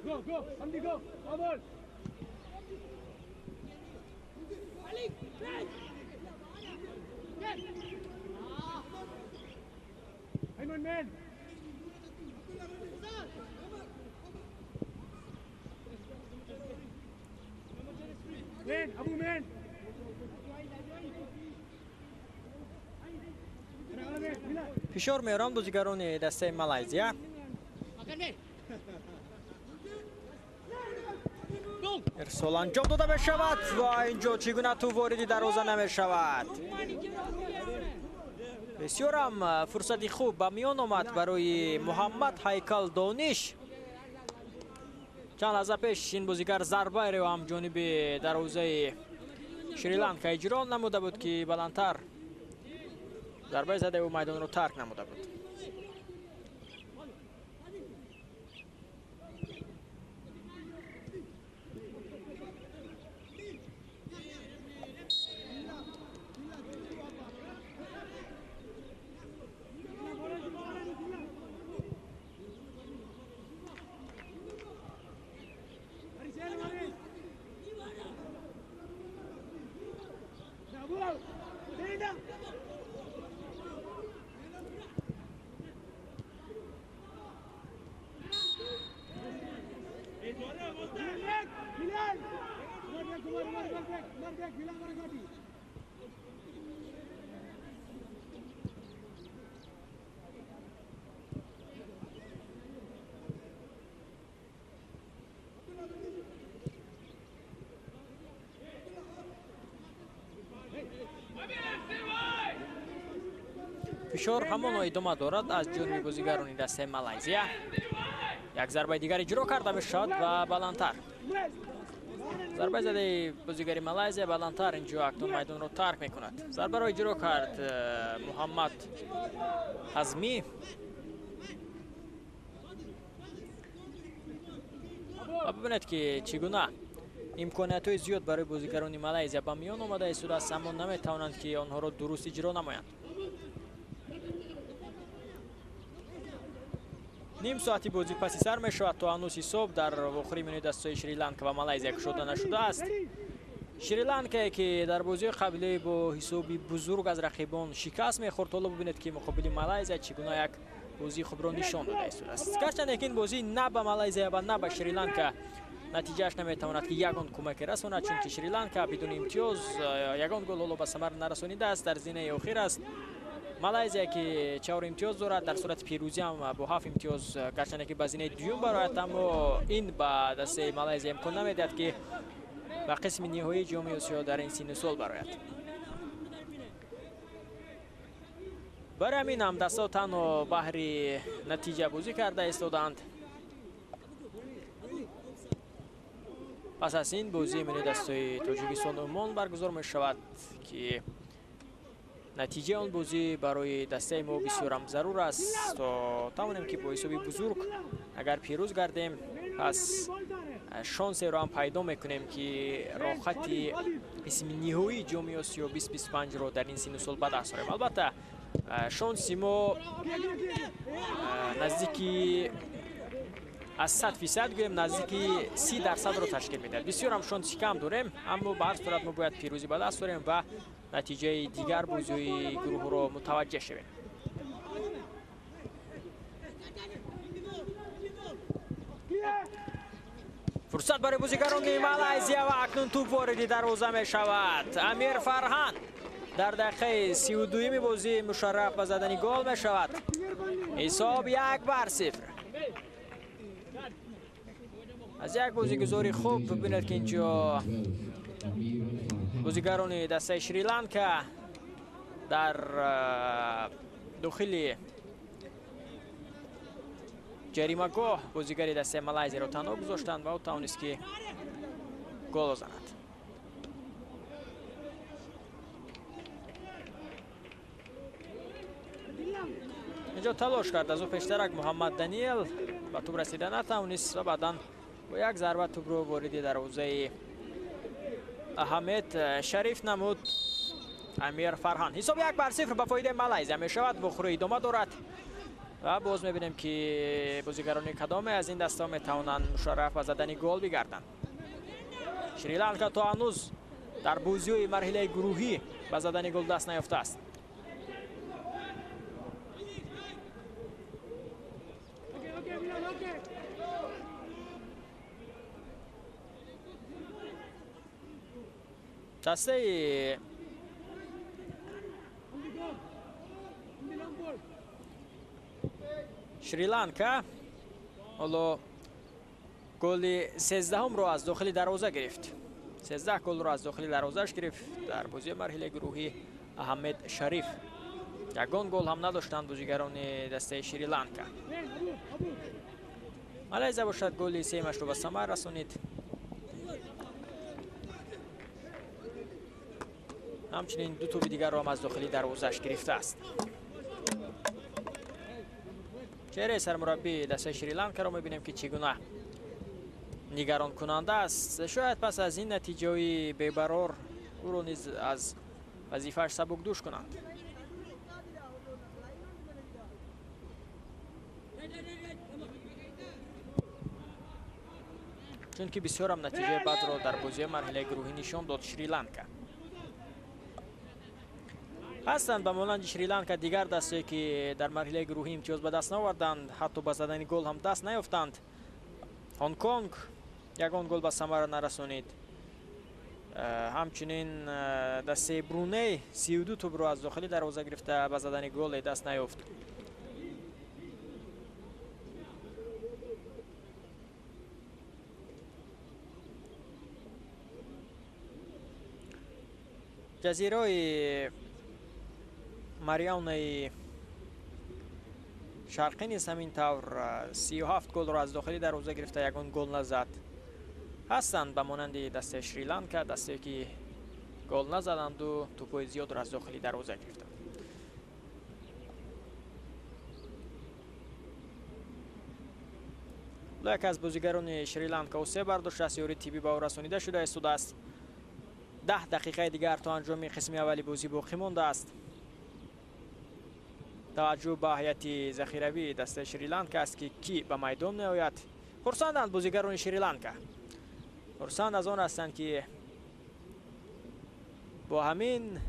Go, go, Hamdi, go. Forward. Ayman, man. Man, Abu, man. فشار میارن بازیگران دسته مالایزیا. ارسال انجام داده بشود و اینجا چگونه تو واردی دروازه نمیشود. بسیار هم فرصتی خوب به میان آمد برای محمد هیکل دانش. چند لحظه پیش این بازیگر ضربه رو هم جانب دروازه شریلانکا اجرا نموده بود که بلندتر ضربه زده و میدان رو ترک نموده بود. فشار همان ادامه دارد از جانب بازیگران دسته مالایزیا. یک ضربه دیگر اجرا کرده میشد و بلندتر ضربه زده بازیگر مالایزیا بلندتر اینجا اکنون میدان رو ترک میکند. ضربه را اجرا کرد محمد حزمی و ببینید که چگونه امکانات های زیاد برای بازیگران مالایزیا به میان آمده است و اما نمیتوانند که آنها را درست اجرا نمایند. نیم ساعتی بازی پسی سر می شود تا هنوز حساب در آخرین منوط دستای شریلانکا و مالایزیا کشوده نشده است. شریلانکا که در بازی قبلی با حسابی بزرگ از رقیبان شکست میخورد، حالا ببینید که مقابل مالایزیا چگونه یک بازی خوب را نشان داده است. گرچه این بازی نه به مالایزیا و نه به شریلانکا نتیجهش نمیتواند که یگان کمک رساند، چون که شریلانکا بدون امتیاز یگان گل حالا به ثمر نرسانیده است. در زینه اخیر است مالایزیا که 4 امتیاز دارد، در صورت پیروزی هم با 7 امتیاز گرچه که به زینه دوم برآید، اما این به دسته مالایزیا امکان نمیدهد که به قسم نهایی جام آسیا در این سن سال برآید. برای همین هم دستا تنها بهر نتیجه بازی کرده ایستادند. پس از این بازی من دستای تاجیکستان و عمان برگزار می شود که نتیجه آن بازی برای دسته ما بسیار هم ضرور است تا توانیم که با حسابی بزرگ اگر پیروز گردیم پس شانس را هم پیدا میکنیم که راحت قسم نهایی جام آسیا 2025 را در این سن و سال به دست آوریم. البته شانس ما نزدیکی از 100% گویم نزدیکی 30% را تشکیل میده. بسیار هم شانسی کم داریم، اما به هر صورت ما باید پیروزی به دست آوریم و نتیجه دیگر بازی گروه را متوجه شویم. فرصت برای بازیگران مالایزیا و اکنون توپ وارد دروازه می شود. امیر فرهان در دقیقه 32 بازی مشرف به زدن گل می شود. حساب 1-0. از یک بازیگزاری خوب ببینید که اینجا بازیگران دسته شریلانکا در داخل جریمه‌گاه بازیگری دسته مالایزیا را تنها گذاشتند و او توانست که گل بزند. اینجا تلاش کرد از او پیشترک محمد دانیل به توپ رسیدن نتوانست و بعداً با یک ضربه توپ رو وارد دروازه احمد شریف نمود امیر فرهان. حساب 1-0 به فایده مالایزیا می شود. بخور ادامه دارد و باز میبینیم که بازیگران کدام از این دسته میتوانند مشرف به زدن گل بگردند. شریلانکا تا هنوز در بازی مرحله گروهی به زدن گل دست نیافته است. دسته شریلانکا حالا گل 13 رو از داخل دروازه گرفت. 13 گل رو از داخل دروازهش گرفت در بازی مرحله گروهی احمد شریف. یگان گل هم نداشتند بازیگران دسته شریلانکا. مالایزیا باشد گل 3 رو به ثمر رسانید. همچنین دو توپ دیگر رو هم از داخلی دروازه‌اش گرفته است. چهره سرمربی دسته شریلانکا رو می‌بینیم که چگونه نگران کننده است. شاید پس از این نتیجه بی‌قرار او رو نیز از وظیفه‌اش سبک دوش کنند. چون که بسیار هم نتیجه بد را در بازی مرحله گروهی نشان داد شریلانکا. هستند به مانند شریلانکا دیگر دسته که در مرحله گروهی امتیاز به دست نآوردند، حتی به زدن گل هم دست نیافتند. هنگ کنگ یگان گل به ثمر نرسانید. همچنین دسته برونی 32 توپ رو از داخلی دروازه گرفته به زدن گل دست نیافت. جزیره ماریانا شرقی نیز همین طور 37 گل را از داخلی دروازه گرفته یگان گل نزد. هستند به مانند دسته شریلانکا دسته که گل نزدند و توپای زیاد را از داخلی دروازه گرفتند. یک از بازیگران شریلانکا و 3 برداشت است یاری تیبی به او رسانیده شده است. 10 دقیقه دیگر تا انجام قسم اولی بازی باقی مانده است. توجه به هیئت ذخیروی دسته شریلانکا است که کی به میدان میآید. خرسندند بازیگران شریلانکا. خرسند از آن هستند که با همین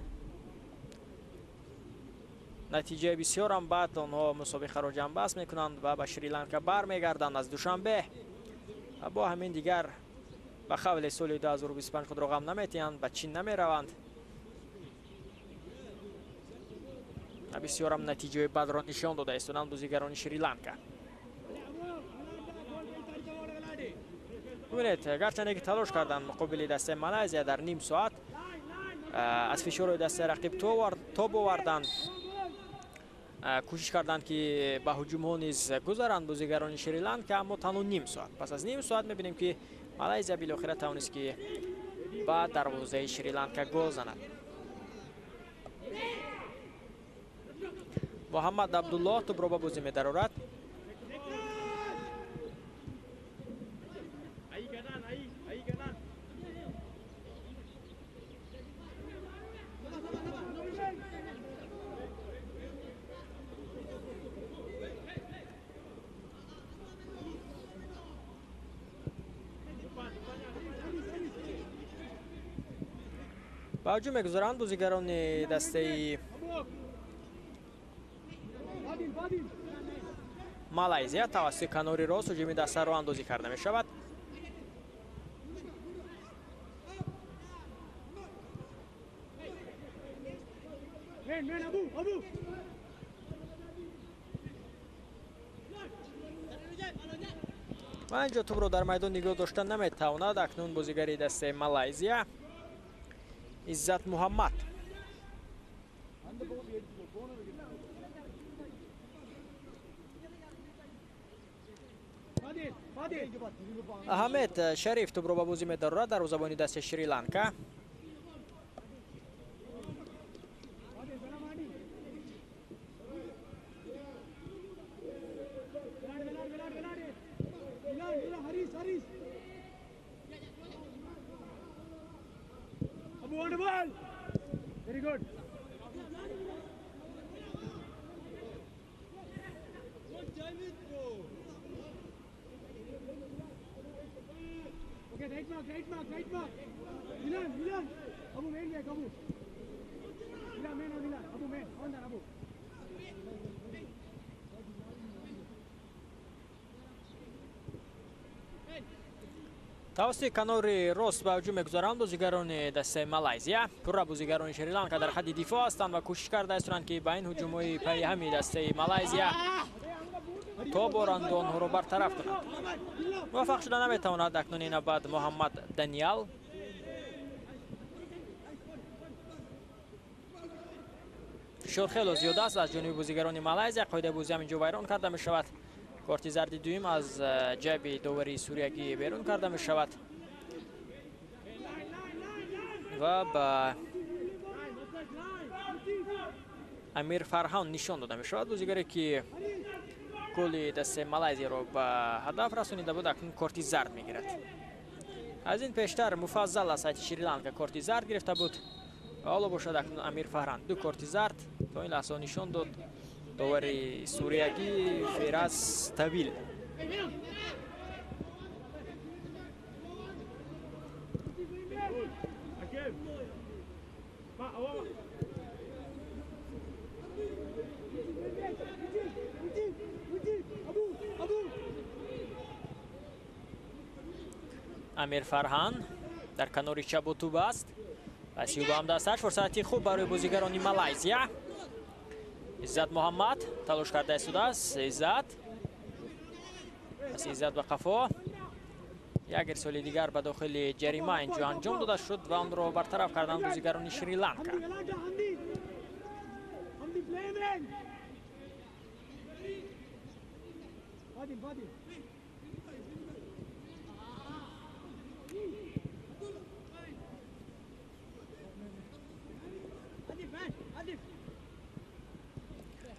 نتیجه بسیار هم بد آنها مسابقه را جنب بست میکنند و به شریلانکا برمیگردند از دوشنبه و با همین دیگر به خول سال 2025 خود رقم نمیتیند، به چین نمیروند. بسیار هم نتیجه بد را نشان داده استند بازیگران شریلانکا. ببینید گرچند که تلاش کردند مقابل دسته مالایزیا در نیم ساعت از فشار دسته رقیب تاب آوردند، کوشش کردند که به هجوم ها نیز گذارند بازیگران شریلانکا، اما تنها نیم ساعت. پس از نیم ساعت میبینیم که مالایزیا بالاخره توانست که با دروازه شریلانکا گل زند. محمد عبدالله توپ را به بازی می‌درارد. با هجوم می‌گذارند بازیگران دسته مالایزیا. توسط کناری راست هجوم دسته را اندازی کرده می شود. و اینجا توپ رو در میدان نگاه داشتن نمیتواند. اکنون بازیگری دسته مالایزیا عزت محمد احمد شریف توپ رو به بازی می‌دارد در زبانی دست شریلانکا. Okay, right mark. Milan. Abu, main back, Abu. Milan. Abu, main. On that, Abu. توسط کنار راست به هجوم می‌گذارند بازیگران دسته مالایزیا. پورا بازیگران شریلانکا در خط دفاع هستند و کوشش کرده هستند که با این هجوم‌های پی همی دسته مالایزیا تا بارند آنها را برطرف کنند. موفق شده نمی‌تواند اکنون این بعد محمد دانیال فشار خیلی زیاد است از جانب بازیگران مالایزیا. قاعده بازی همینجا ویران کرده می شود. کارت زرد دوم از جیب داوری سوریایی بیرون کرده می شود و با امیر فرهان نشان داده می شود. بازیگری که گل دست مالایزیا را به هدف رسانیده بود اکنون کارت زرد می گیرد. از این پیشتر مفضل از سایت شریلانکا کارت زرد گرفته بود. حالا باشد اکنون امیر فرهان دو کارت زرد تا این لحظه نشان داد داوری سوریایی فراز طویل. امیر فرهان در کنار چپ توپ است. پسی با هم دستش فرصتی خوب برای بازیگران مالایزیا. عزت محمد تلاش کرده است. عزت به قفا یک ارسال دیگر به داخل جریمه اینجا انجام داده شد و آن را برطرف کردند بازیگران شریلانکا.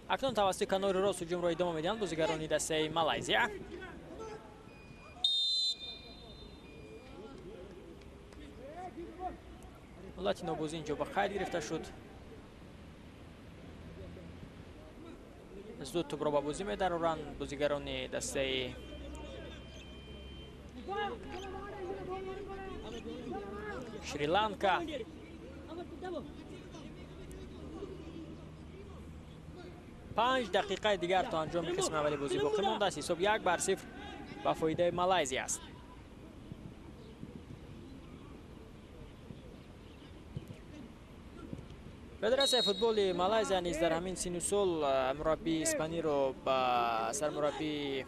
اکنون توسط کنار راست هجوم را ادامه میدهند بازیگران دسته مالایزیا. لاتینو بازی اینجا به خیر گرفته شد. زود توپ را به بازی می‌دارند بازیگران دسته شریلانکا. 5 دقیقه دیگر تا انجام قسم اولی بازی باقی مانده است. حساب 1-0 به فایده مالایزیا است. فدراسیون فوتبال مالایزیا نیز در همین سن و سال مربی اسپانی رو با سرمربی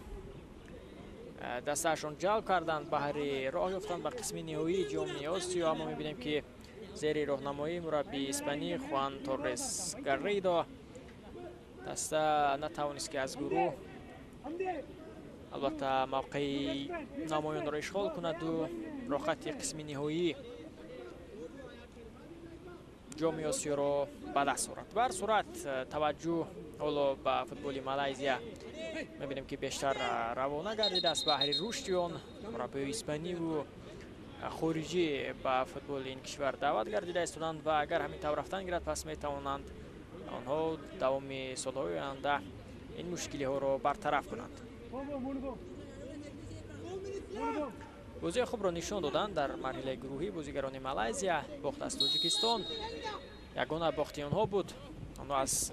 دستشون جلب کردند. بهر راه یافتند به قسم نهایی جام آسیا. اما می‌بینیم که زیر راهنمایی مربی اسپانی خوان تورس گاریدو دسته نتوانست که از گروه البته موقعی نمایان را اشغال کند و را خط قسم نهایی جام آسیا را به دست آورد. بر صورت توجه حالا به فوتبال مالایزیا می‌بینیم که بیشتر روانه گردیده است. بهر رشد آن مربی اسپانی و خارجی به فوتبال این کشور دعوت گردیده استند و اگر همین طور رفتن گیرد پس میتوانند آنها دوام سال‌های آینده این مشکلی ها را برطرف کنند. بازی خوب را نشان دادند در مرحله گروهی بازیگران مالایزیا. باخت از تاجیکستان یگانه باخت آنها بود. آنها از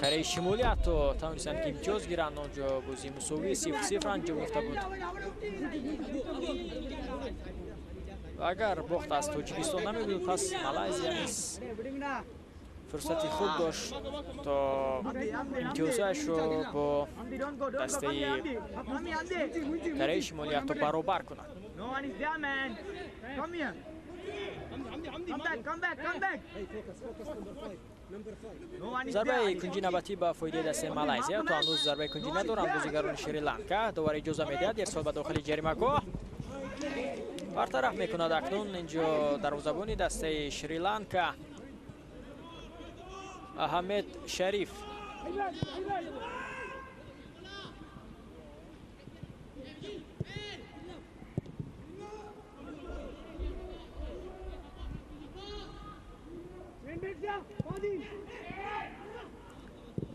کره شمالی حتی توانستند که امتیاز گیرند. آنجا بازی مساوی 0-0 انجام یافته بود و اگر باخت از تاجیکستان نمی‌بود پس مالایزیا نیز فرصتی خوب داشت تا امتیازش رو با دسته کره شمالی حتی برابر کنند. ضربه کنجی نوبتی به فایده دسته مالایزیا. تا هنوز ضربه کنجی ندارند بازیگران شریلانکا. داور اجازه میدهد ارسال به داخل جریمه‌گاه برطرف میکند. اکنون اینجا دروازه‌بان دسته شریلانکا احمد شریف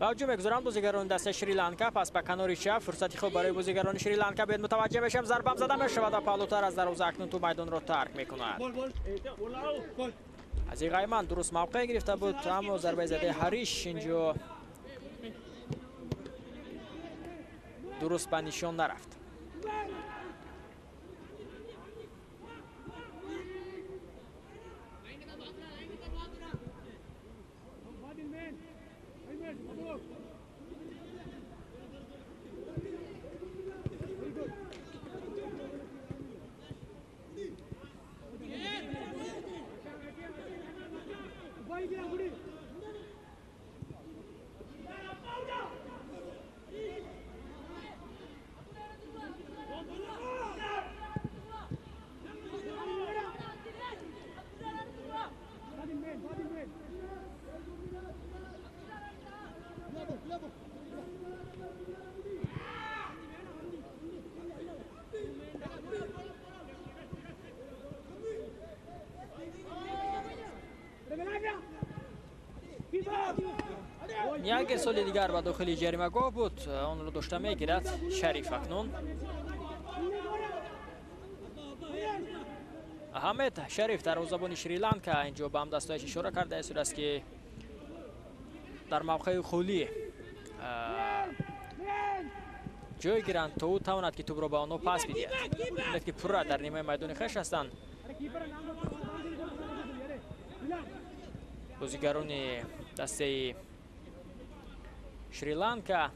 توجه می‌گذارم بازیگران دست شریلانکا. پس به کنار چپ فرصتی خوب برای بازیگران شریلانکا بیاد متوجه بشیم. ضربه زده می‌شود و پالوتر از دروازه اکنون تو میدان رو ترک می‌کند. از این قایمان درست موقع گرفته بود اما ضربه زده هریش اینجا درست به نشان نرفت. یک سال دیگر به داخل جریمه‌گاه بود آن رو داشته میگیرد شریف اکنون. حامد شریف در دروازه‌بان شریلانکا اینجا به هم دستایش اشاره کرده است است که در موقع خالی جای گیرند تا او تواند که توپ را به آنها پس بدهد. که پورا در نیمه میدان خویش هستند بازیگران دسته شریلانکا.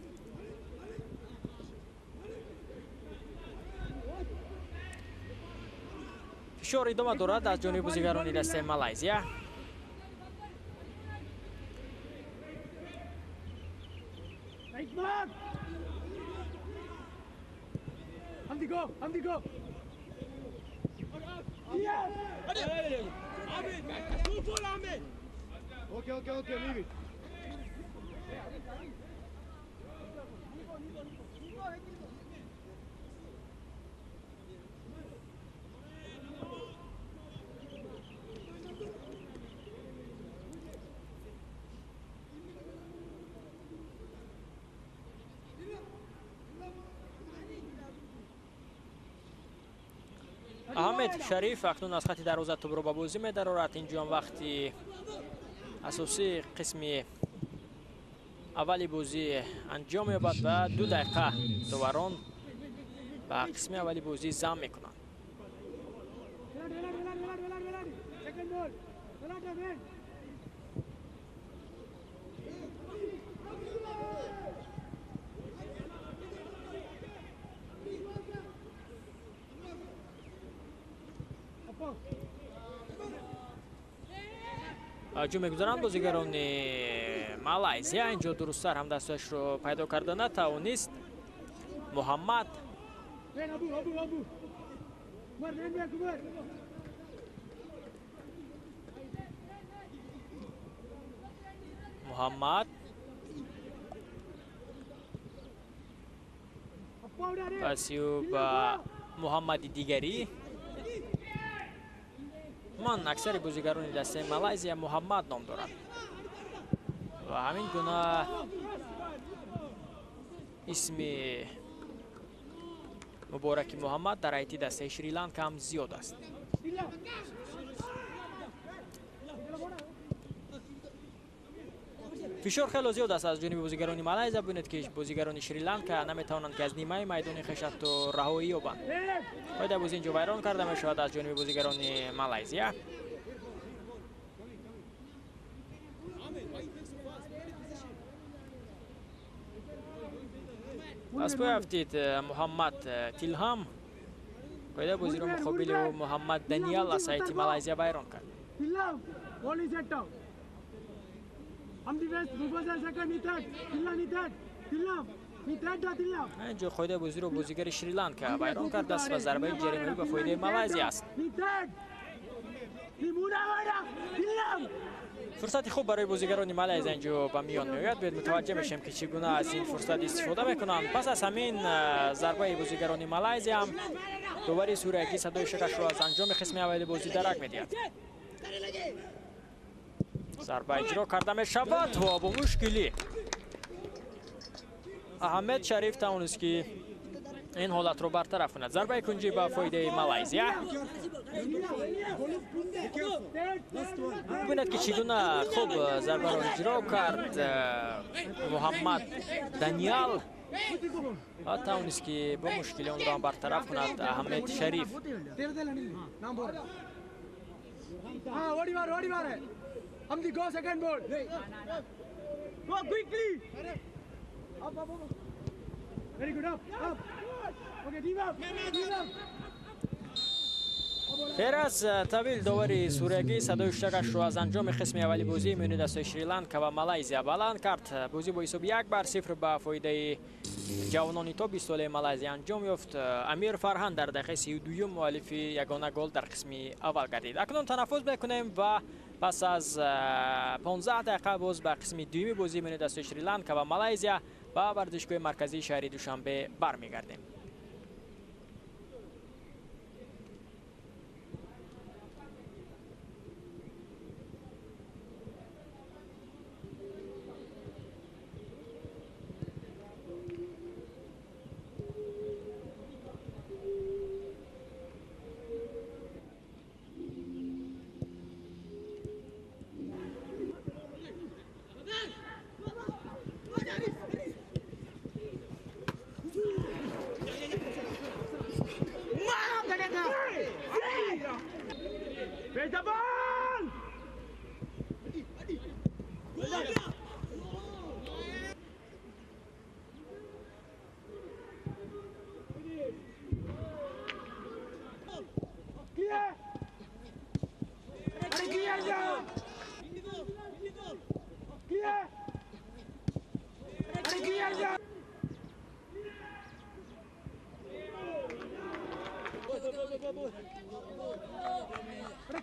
فشار ادامه دارد از جانب بازیگران دسته مالایزیا. Okay, leave it. حامد شریف اکنون از خط دروازه توپ را به بازی می‌دارد. اینجا هم وقتی اساسی قسمی اولی بازی انجام یابد و 2 دقیقه دوران به قسم اولی بازی زم میکنند. توجه می‌گذارند بازیگران مالایزیا. اینجا درست‌تر هم دستش رو پیدا کرده نتوانست. محمد پسیو با محمد دیگری. من اکثر بازیگران دسته مالایزیا محمد نام دارم و همین گونه اسم مبارک محمد در ایتی دسته شریلانکا هم زیاد است. فشار خیلی زیاد است از جانب بازیگران مالایزیا. ببینید که بازیگران شریلانکا نمیتوانند که از نیمه میدان خویش تو رهایی یابند. باید بازی اینجا ویران کرده میشود از جانب بازیگران مالایزیا. از پای افتید محمد تیلهام باید بازی رو مقابل محمد دانیال از ایتی مالایزیا ویران کرد. اینجا خود بازی رو بازیگر شریلانکا ویران کرده است و ضربه جریمه‌ای به فایده مالایزیا است. فرصتی خوب برای بازیگران مالایزیا اینجا به میان میآید. باید متوجه بشیم که چگونه از این فرصت استفاده میکنند. پس از همین ضربه بازیگران مالایزیا هم دوباره سوریکی صدای شکش را از انجام قسم اول بازی درک میدهد. ضربه اجرا کرده میشود و با مشکلی احمد شریف توانست که این حالت رو برطرف کند. ضربه کنجی به فایده مالایزیا. ببینید که چگونه خوب ضربه را اجرا کرد محمد دانیال. توانست که با مشکل اون را برطرف کند احمد شریف. Hamdi, go second ball. Go quickly. Up. Very good, up. Okay, team up. فراز طویل داوری سوریگی صدای شتکش رو از انجام قسم اولی بازی میان دست شریلانکا و مالایزیا بلند کرد. بازی با حساب 1-0 به فایده جوانان تا 20 ساله مالایزیا انجام یافت. امیر فرهان در دقیقه 32 مؤلف یگانه گل در قسم اول گردید. اکنون تنفس بکنیم و پس از 15 دقیقه باز به قسم دوم بازی میان دست شریلانکا و مالایزیا به ورزشگاه مرکزی شهری دوشنبه برمیگردیم. Where's the ball? Clear! Clear now! Clear! Clear now!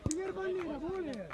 Clear ball नहीं है, ball है।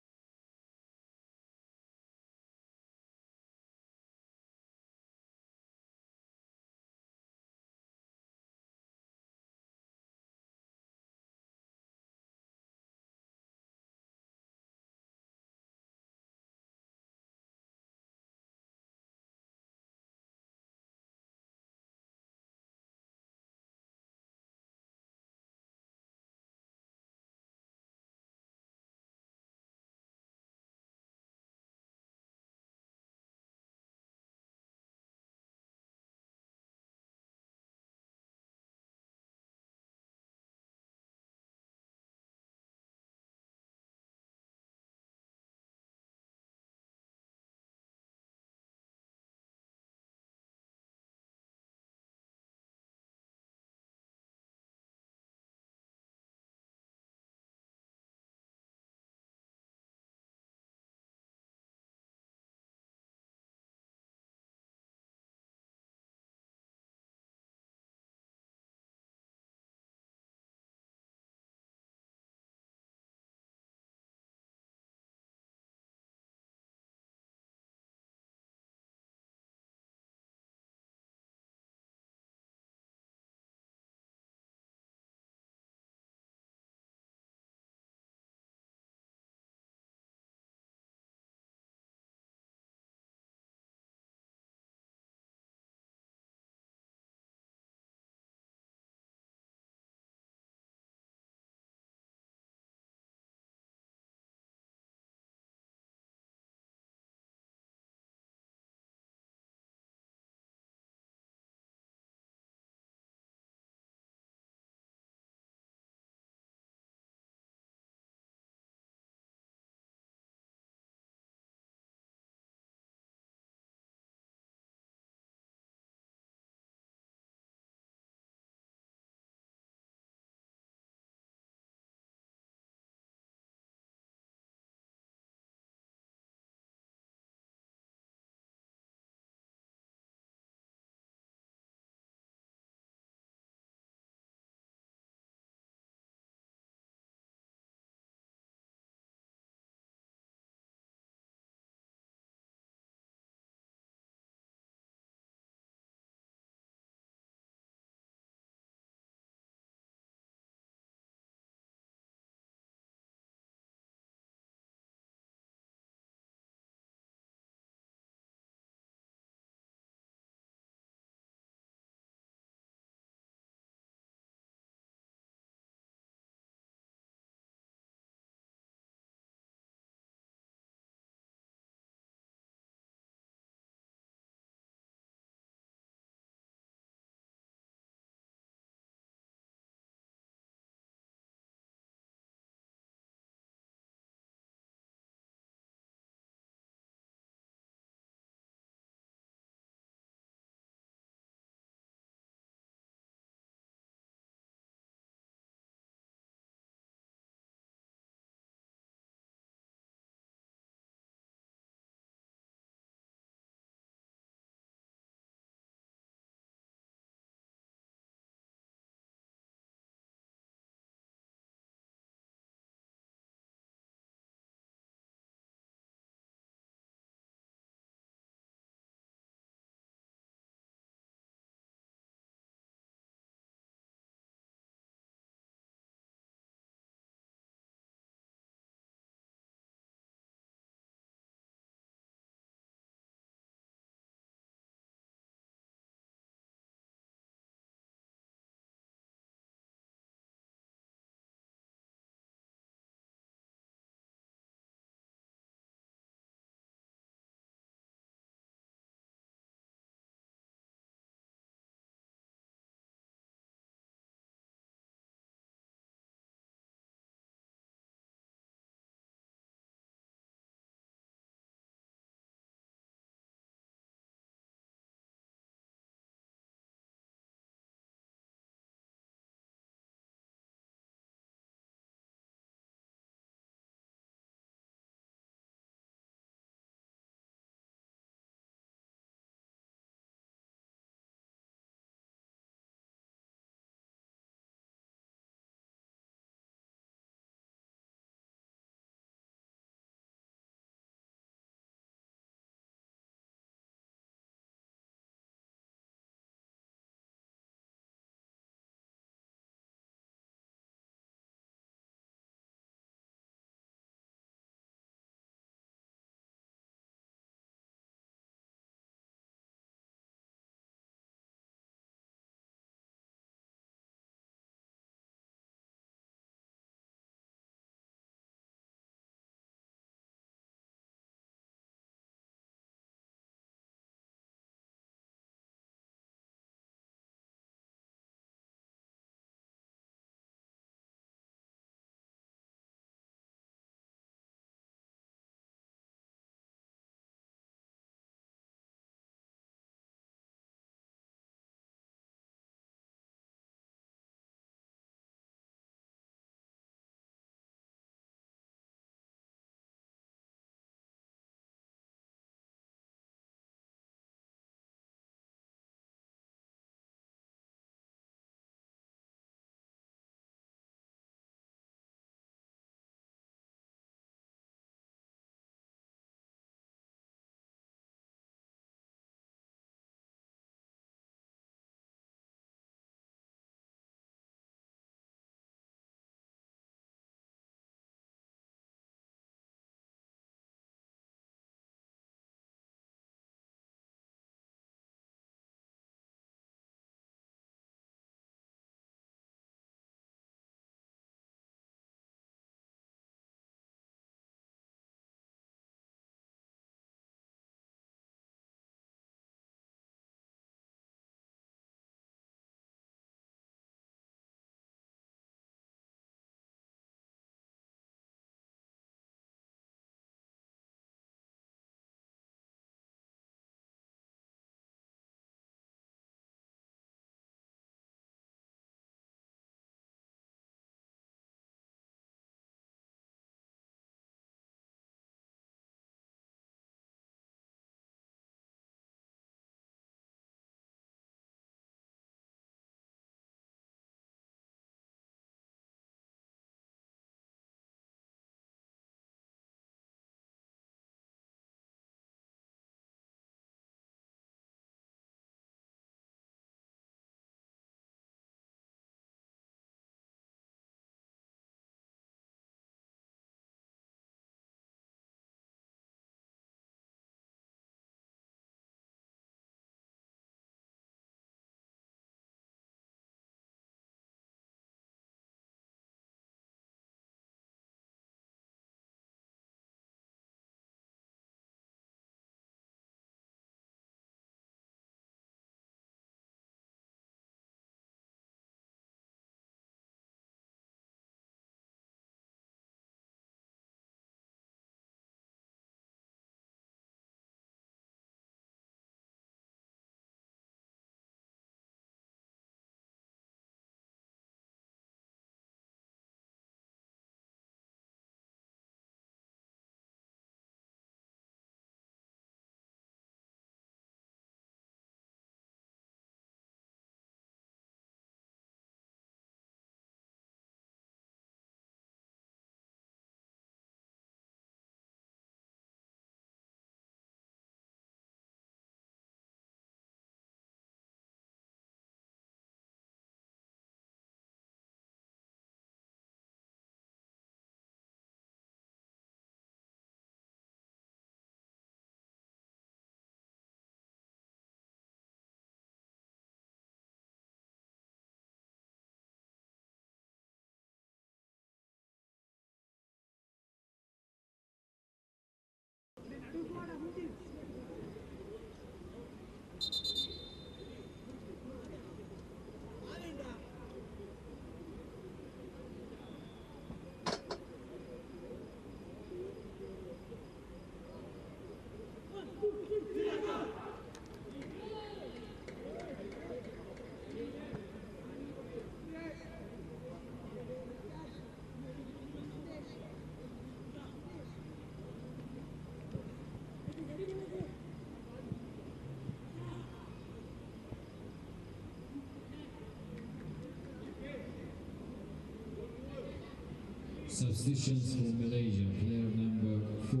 Substitutions for Malaysia. Player number 4,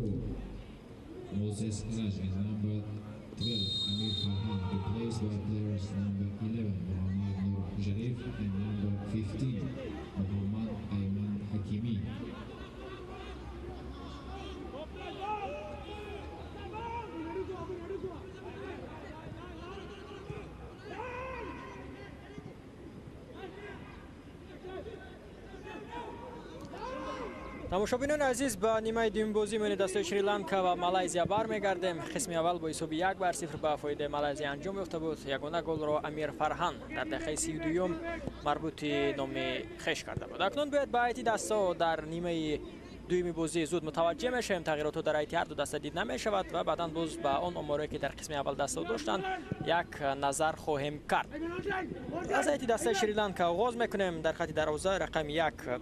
Moses Raj, and number 12, Amir Farhan, replaced by players number 11, Muhammad Nur Jarif, and number 15, Muhammad Ayman Hakimi. тамошобинон азиз ба нимаи дуюми бозӣ мони дастаи Шри-Ланка ва Малайзия бармегардем. Қисми аввал бо ҳисоби 1-0 ба фоидаи Малайзия анҷом ёфта буд. Ягона голро Амир Фархан дар дақиқаи 32 марбути номи хеш карда буд. Акнун бояд ба ҳайати дастаҳо дар нимаи дуюми бозӣ зуд мутаваҷҷеҳ мешавем. Тағйиротҳо дар ҳайати ҳарду даста дид намешавад ва баъдан боз ба он оморе ки дар қисми аввал дастаҳо доштанд як назар хоҳем кард. аз ҳайати дастаи Шри-Ланка оғоз мекунем. дар хати дарвоза рақами 1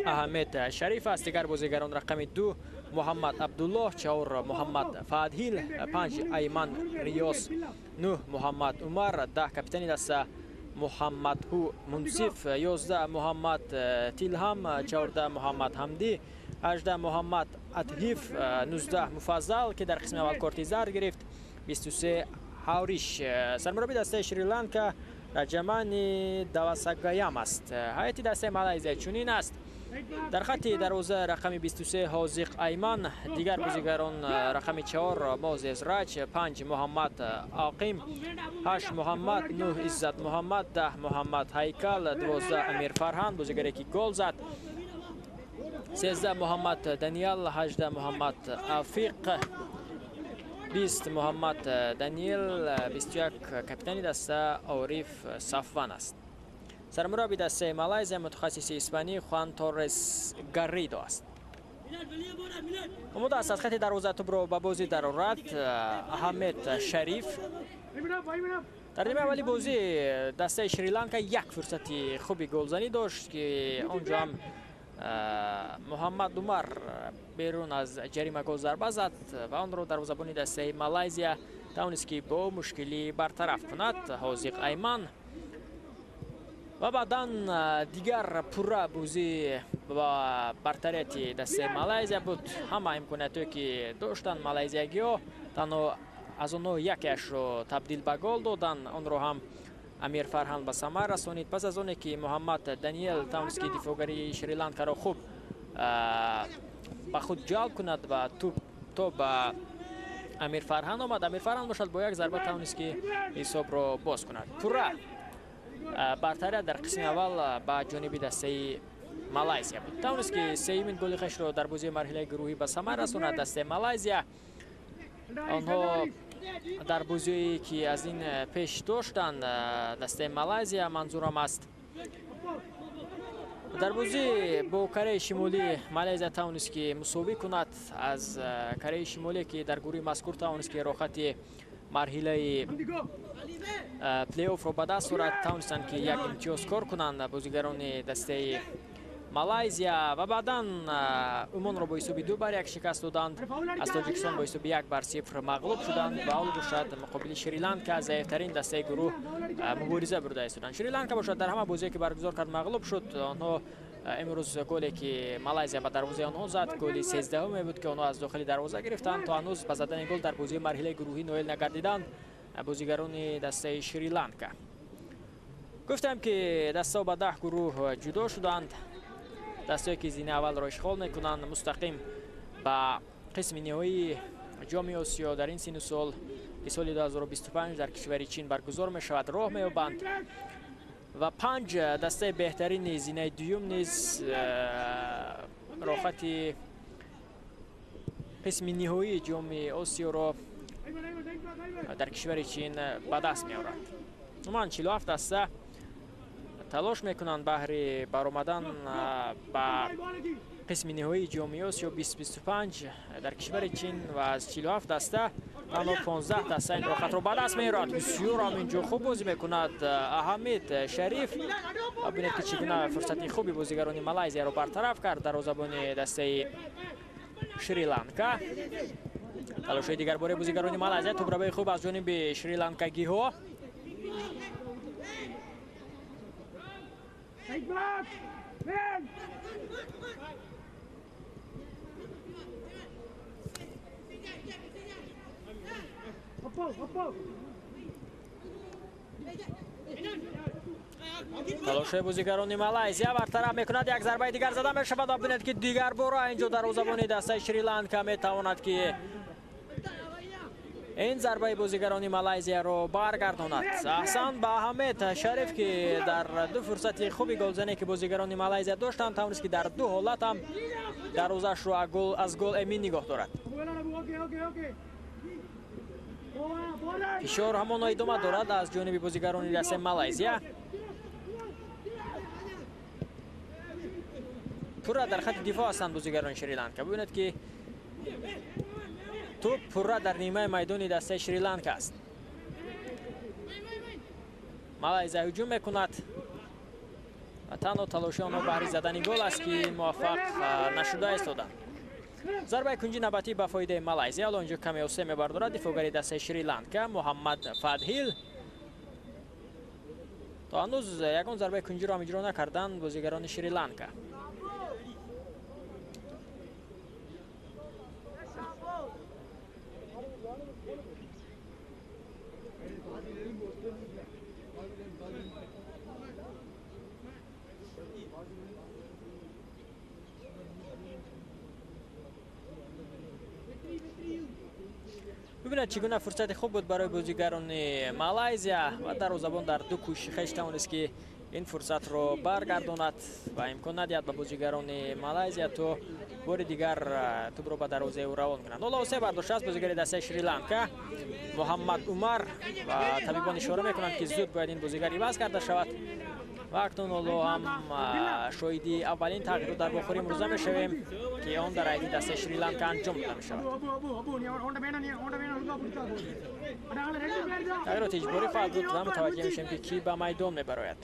Аҳмед Шариф аст. дигар бозигарон рақами 2 Муҳаммад Абдуллоҳ, 4 Муҳаммад Фаъдҳил, 5 Айман Риёс, 9 Муҳаммад Умар, 10 капитани даста Муҳаммадҳу Мунсиф, 11 Муҳаммад Тилҳам, 14 Муҳаммад Ҳамдӣ, 18 Муҳаммад Атҳиф, 19 Муфаззал ки дар қисми аввал корти зард гирифт, 23 Ҳавриш. сармуробби дастаи Шри-Ланка Раҷамани Давасагаям аст. ҳайати дастаи Малайзия чунин аст. дар хати дарвоза рақами 23 Ҳозиқ Айман, дигар бозигарон рақами 4 Мозес Раҷ, 5 Муҳаммад Ақим, 8 Муҳаммад, 9 Иззат Муҳаммад, 10 Муҳаммад Ҳайкал, 12 Амир Фархан бозигаре ки гол зад, 13 Муҳаммад Даниел, 18 Муҳаммад Афиқ, 20 Муҳаммад Даниел, 21 капитани даста Ориф Сафван аст. сармуробби дастаи Малайзия мутахассиси испанӣ Хуан Торрес Гарридо аст. омода аст аз хати дарвоза тӯбро ба бозӣ дарорад Аҳмед Шариф. дар нимаи аввали бозӣ дастаи Шри-Ланка як фурсати хуби голзанӣ дошт ки онҷо ҳам Муҳаммад Умар берун аз ҷарима гол зарба зад ва онро дарвозабони дастаи Малайзия тавонист ки бо мушкилӣ бартараф кунад. Ҳозиқ Айман ва баъдан дигар пурра бозӣ ва бартарияти дастаи Малайзия буд. ҳама имкониятҳое ки доштанд малайзиягиҳо танҳо аз онҳо якеашро табдил ба гол доданд. онро ҳам Амир Фархан ба самар расонид. пас аз оне ки Муҳаммад Даниел тавонист ки дифоъгари Шри-Ланкаро хуб ба худ ҷалб кунад ва то ба Амир Фархан омад. Амир Фархан бошад бо як зарба тавонист ки ҳисобро боз кунад. пурра бартария дар қисми аввал ба ҷониби дастаи Малайзия буд. тавонист ки сеюмин голи хешро дар бозии марҳилаи гурӯҳӣ ба самар расонад дастаи Малайзия. онҳо дар бозие ки аз ин пеш доштанд дастаи Малайзия манзурам аст. дар бозӣ бо Кореяи Шимолӣ Малайзия тавонист ки мусовӣ кунад. аз Кореяи Шимолӣ ки дар гурӯҳи мазкур тавонист ки рохати марҳилаи плей-оффро ба даст орад, тавонистанд ки як имтиёз кор кунанд бозигарони дастаи Малайзия ва баъдан Умонро бо ҳисоби 2-1 шикаст доданд. аз Тоҷикистон бо ҳисоби 1-0 мағлуб шуданд ва ҳол бошад муқобили Шри-Ланка заифтарин дастаи гурӯҳ мубориза бурда истоданд. Шри-Ланка бошад дар ҳама бозие ки баргузор кард мағлуб шуд. онҳо имрӯз голе ки Малайзия ба дарвозаи онҳо зад голи 13-уме буд ки онҳо аз дохили дарвоза гирифтанд. то ҳанӯз ба задани гол дар бозии марҳилаи гурӯҳӣ ноил нагардиданд бозигарони дастаи Шри-Ланка. гуфтам ки дастаҳо ба 10 гурӯҳ ҷудо шуданд. дастаҳое ки зини аввалро ишғол мекунанд мустақим ба қисми ниҳоии ҷоми Осиё дар ин сину сол ки соли 2025 дар кишвари Чин баргузор мешавад роҳ меёбанд ва 5 дастаи беҳтарини зинаи дуюм низ рохати қисми ниҳоии ҷоми Осиёро дар кишвари Чин ба даст меорад. умуман 47 даста талош мекунанд баҳри баромадан ба қисми ниҳоии ҷоми Осиё 2025 дар кишвари Чин ва аз 47 даста танҳо 15 даста ин рохатро ба даст меорад. бисёр ҳам инҷо хуб бозӣ мекунад Аҳмед Шариф. бинед ки чӣ гуна фурсати хуби бозигарони Малайзияро бартараф кард дарвозабони дастаи Шри-Ланка. талошҳои дигар бораи бозигарони Малайзия. тӯбрабои хуб аз ҷониби шри-ланкагиҳо. талоши бозигарони малайзия бартараф мекунад. Як зарбаи дигар зада мешавад. Бинед ки дигар бора инҷо дарвозабони дастаи Шри-Ланка метавонад ки ин зарбаи бозигарони малайзияро баргардонад. аҳсан ба Аҳмед Шариф ки дар ду фурсати хуби голзане ки бозигарони малайзия доштанд тавонист ки дар ду ҳолат ҳам дарвозаашро аз гол эмин нигоҳ дорад. фишор ҳамоно идома дорад аз ҷониби бозигарони дастаи Малайзия. пурра дар хати дифоъ ҳастанд бозигарони Шри-Ланка. бибинед ки туп пурра дар нимаи майдони дастаи Шри-Ланка аст. Малайзия ҳуҷум мекунад. танҳо талоши онҳо баҳри задани гол аст ки муваффақ нашуда истоданд. зарбаи кунҷи навбатӣ ба фоидаи Малайзия. ҳоло инҷо каме осе мебардорад дифоъгари дастаи Шри-Ланка Муҳаммад Фадҳил. то ҳанӯз ягон зарбаи кунҷиро ҳам иҷро накарданд бозигарони Шри-Ланка. бибинед чӣ гуна фурсати хуб буд барои бозигарони Малайзия ва дарвозабон дар ду кӯшиши хеш тавонист ки ин фурсатро баргардонад ва имкон надиҳад ба бозигарони Малайзия то бори дигар тӯбро ба дарвозаи ӯ равон кунанд. ҳоло осе бардоштааст бозигари дастаи Шри-Ланка Муҳаммад Умар ва табибон ишора мекунанд ки зуд бояд ин бозигар иваз карда шавад. ва акнун ҳоло ҳам шоҳиди аввалин тағйирро дар вохӯри имрӯза мешавем ки он дар айди дастаи Шри-Ланка анҷом дода мешавад. тағйироти иҷборӣ хоҳад буд ва мутаваҷҷеҳ мешавем ки кӣ ба майдон мебарояд.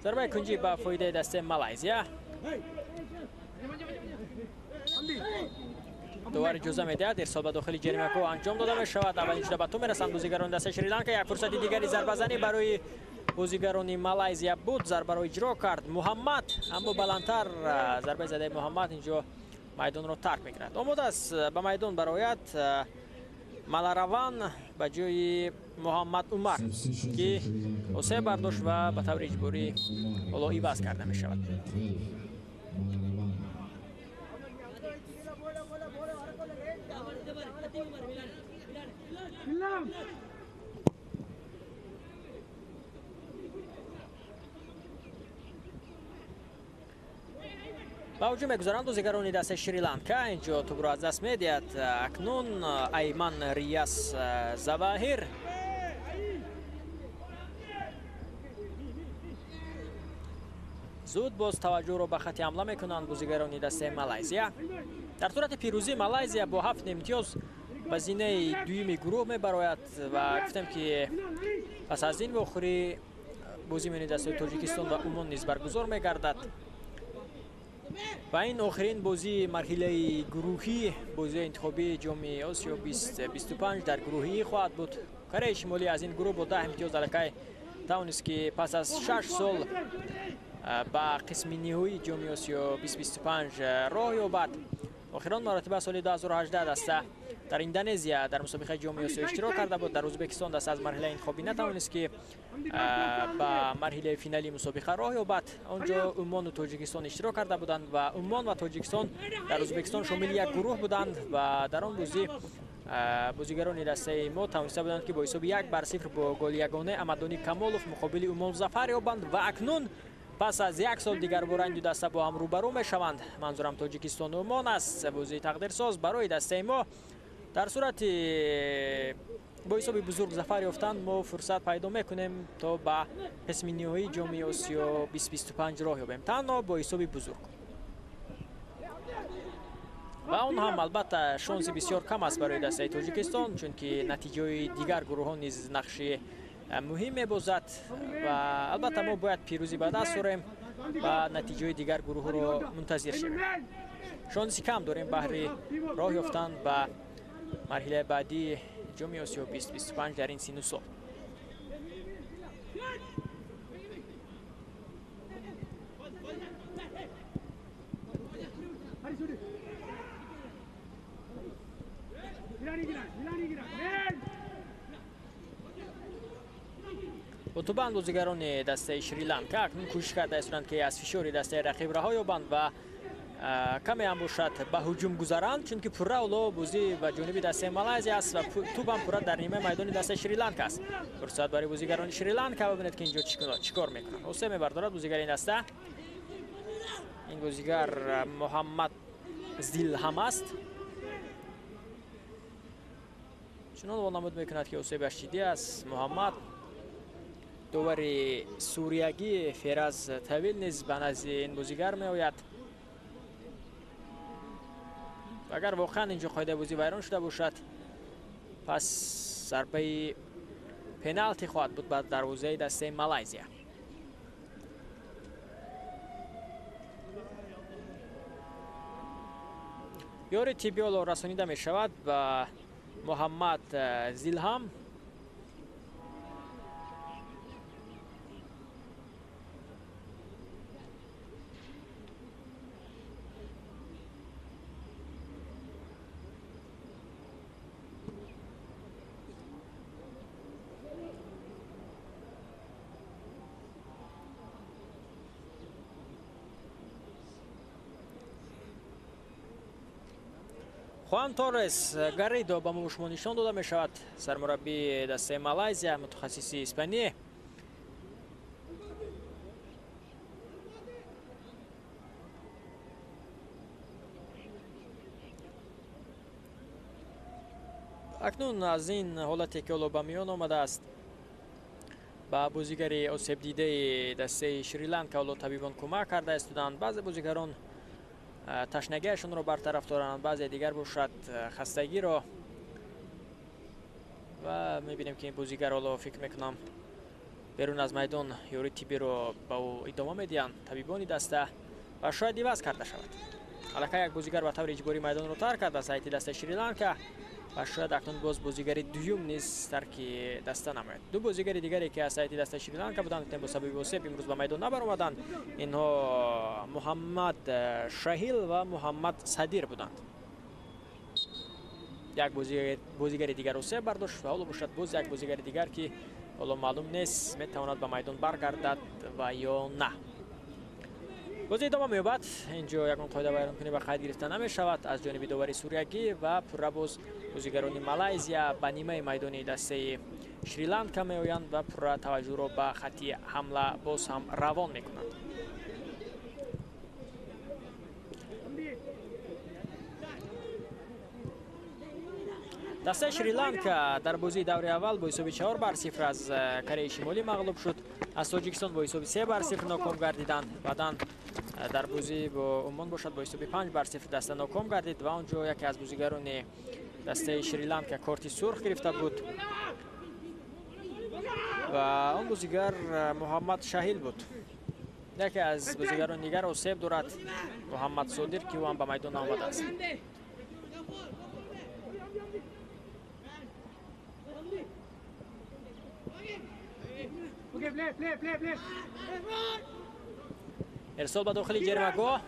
зарбаи кунҷӣ ба фоидаи дастаи Малайзия. довар иҷоза медиҳад ирсол ба дохили ҷаримакҳо анҷом дода мешавад. аввалин шуда ба ту мерасанд бозигарони дастаи Шри-Ланка. як фурсати дигари зарбазанӣ барои бозигарони Малайзия буд. зарбаро иҷро кард Муҳаммад, аммо баландтар зарбаи задаи Муҳаммад инҷо майдонро тарк мекунад. омода аст ба майдон барояд Малараван ба ҷои Муҳаммад Умар ки осе бардошт ва ба таври иҷборӣ ҳоло иваз карда мешавад. ба ҳуҷум мегузаранд бозигарони дастаи Шри-Ланка. инҷо тӯбро аз даст медиҳад. акнун Айман Рияс Заваҳир зуд боз таваҷҷӯҳро ба хати ҳамла мекунанд бозигарони дастаи Малайзия. дар сурати пирӯзӣ Малайзия бо 7 имтиёз ба зинаи дуюми гурӯҳ мебарояд ва гуфтем ки пас аз ин вохӯрӣ бозӣ миёни дастаи Тоҷикистон ва Умон низ баргузор мегардад. ва ин охирин бозии марҳилаи гурӯҳӣ, бозии интихобии ҷоми Осиё 2025 дар гурӯҳӣ хоҳад буд. Кореяи Шимолӣ аз ин гурӯҳ бо 10 имтиёз аллакай тавонист ки пас аз 6 сол ба қисми ниҳоии ҷоми Осиё 2025 роҳ ёбад. охирон маротиба соли 2018 даста дар Индонезия дар мусобиқаи ҷоми Осиё иштирок карда буд. дар Ӯзбекистон даста аз марҳилаи интихобӣ натавонист ки ба марҳилаи финалии мусобиқа роҳ ёбад. он ҷо Умону Тоҷикистон иштирок карда буданд ва Умон ва Тоҷикистон дар Ӯзбекистон шомили як гурӯҳ буданд ва дар он бозӣ бозигарони дастаи мо тавониста буданд ки бо ҳисоби 1-0 бо голи ягона Амадони Камолов муқобили Умон зафар ёбанд ва акнун пас аз як сол дигар бора ин ду даста бо ҳам рӯбарӯ мешаванд. манзурам Тоҷикистону Умон аст. бозии тақдирсоз барои дастаи мо. дар сурати бо ҳисоби бузург зафар ёфтанд мо фурсат пайдо мекунем то ба қисми ниҳоии ҷоми Осиё 2025 роҳ ёбем, танҳо бо ҳисоби бузург. ва он ҳам албатта шонси бисёр кам аст барои дастаи Тоҷикистон, чунки натиҷаҳои дигар гурӯҳҳо низ нақши муҳим мебозад ва албатта мо бояд пирӯзӣ ба даст орем ва натиҷаҳои дигар гурӯҳҳоро мунтазир шавем. шонси кам дорем баҳри роҳ ёфтан ба марҳилаи баъдии ҷоми Осиё 2025 дар ин сину сол. اتوبان بازیگران دسته شریلانکا اکنون کوشش کرده استند که از فشار دسته رقیب رها یابند و کمی هم باشد به هجوم گذارند، چون که پورا اولو بازی و جانب دسته مالایزیا است و توپ هم پورا در نیمه میدان دسته شریلانکا است. فرصت برای بازیگران شریلانکا، ببینید که اینجا چیکار میکنند. اوسه میبردارد بازیگر این دسته، این بازیگر محمد زیلهم است، چنان وانمود میکند که اوسه بشیدی است. محمد دوری سوریگی فراز طویل نیز به نزد این بازیگر میآید. اگر واقعا اینجا قاعده بازی ویران شده باشد، پس ضربه پنالتی خواهد بود بعد دروازه دسته مالایزیا. یوری تیبیولو رسانیده می شود به محمد زیلهم. خوان تورس گاریدو با ما شما نشان داده می شود، سرمربی دسته مالایزیا، متخصصی اسپانی. اکنون از این حالتی که اولو به میان آمده است با بازیگری آسیب دیده دسته شریلانکا اولو طبیبان کمک کرده استودند. بعضی بازیگران تشنگیشون رو برطرف دارند، بعضی دیگر باشد خستگی رو، و میبینیم که این بازیگر رو فکر میکنم بیرون از میدان یوری تیبی رو با او ادامه میدین طبیبانی دسته و شاید دیواز کرده شود. حالا یک بازیگر به طور اجباری میدان رو ترک کرده سایت دسته شریلانکا و شاید اکنون باز بازیگر دوم نیز ترک دسته نماید. دو بازیگر دیگری که از سایت دسته شریلانکا بودند که با سبب وسیب امروز به میدان نبرآمدند، اینها محمد شاهیل و محمد صدیر بودند. یک بازیگر دیگر وسیب برداشت و حالا باشد باز یک بازیگر دیگر که حالا معلوم نیست میتواند به میدان برگردد و یا نه. بازی ادامه می‌یابد. اینجا یکان قاعده ویران کنی به قید گرفته نمی شود از جانب داوری سوریگی و پورا باز بازیگران مالایزیا به نیمه میدانی دسته شریلانکا میآیند و پورا توجه را به خط حمله باز هم روان میکنند. دسته شریلانکا در بازی دور اول با حساب 4-0 از کره شمالی مغلوب شد. از تاجیکستان با حساب 3-0 ناکام گردیدند. بعداً در بازی با عمان باشد با حساب 5-0 دسته ناکام گردید و آنجا یکی از بازیگران دسته شریلانکا کارت سرخ گرفته بود و آن بازیگر محمد شاهیل بود. یکی از بازیگران دیگر آسیب دارد، محمد صادر، که او هم به میدان آمده است. ارسال به داخل جرمگاه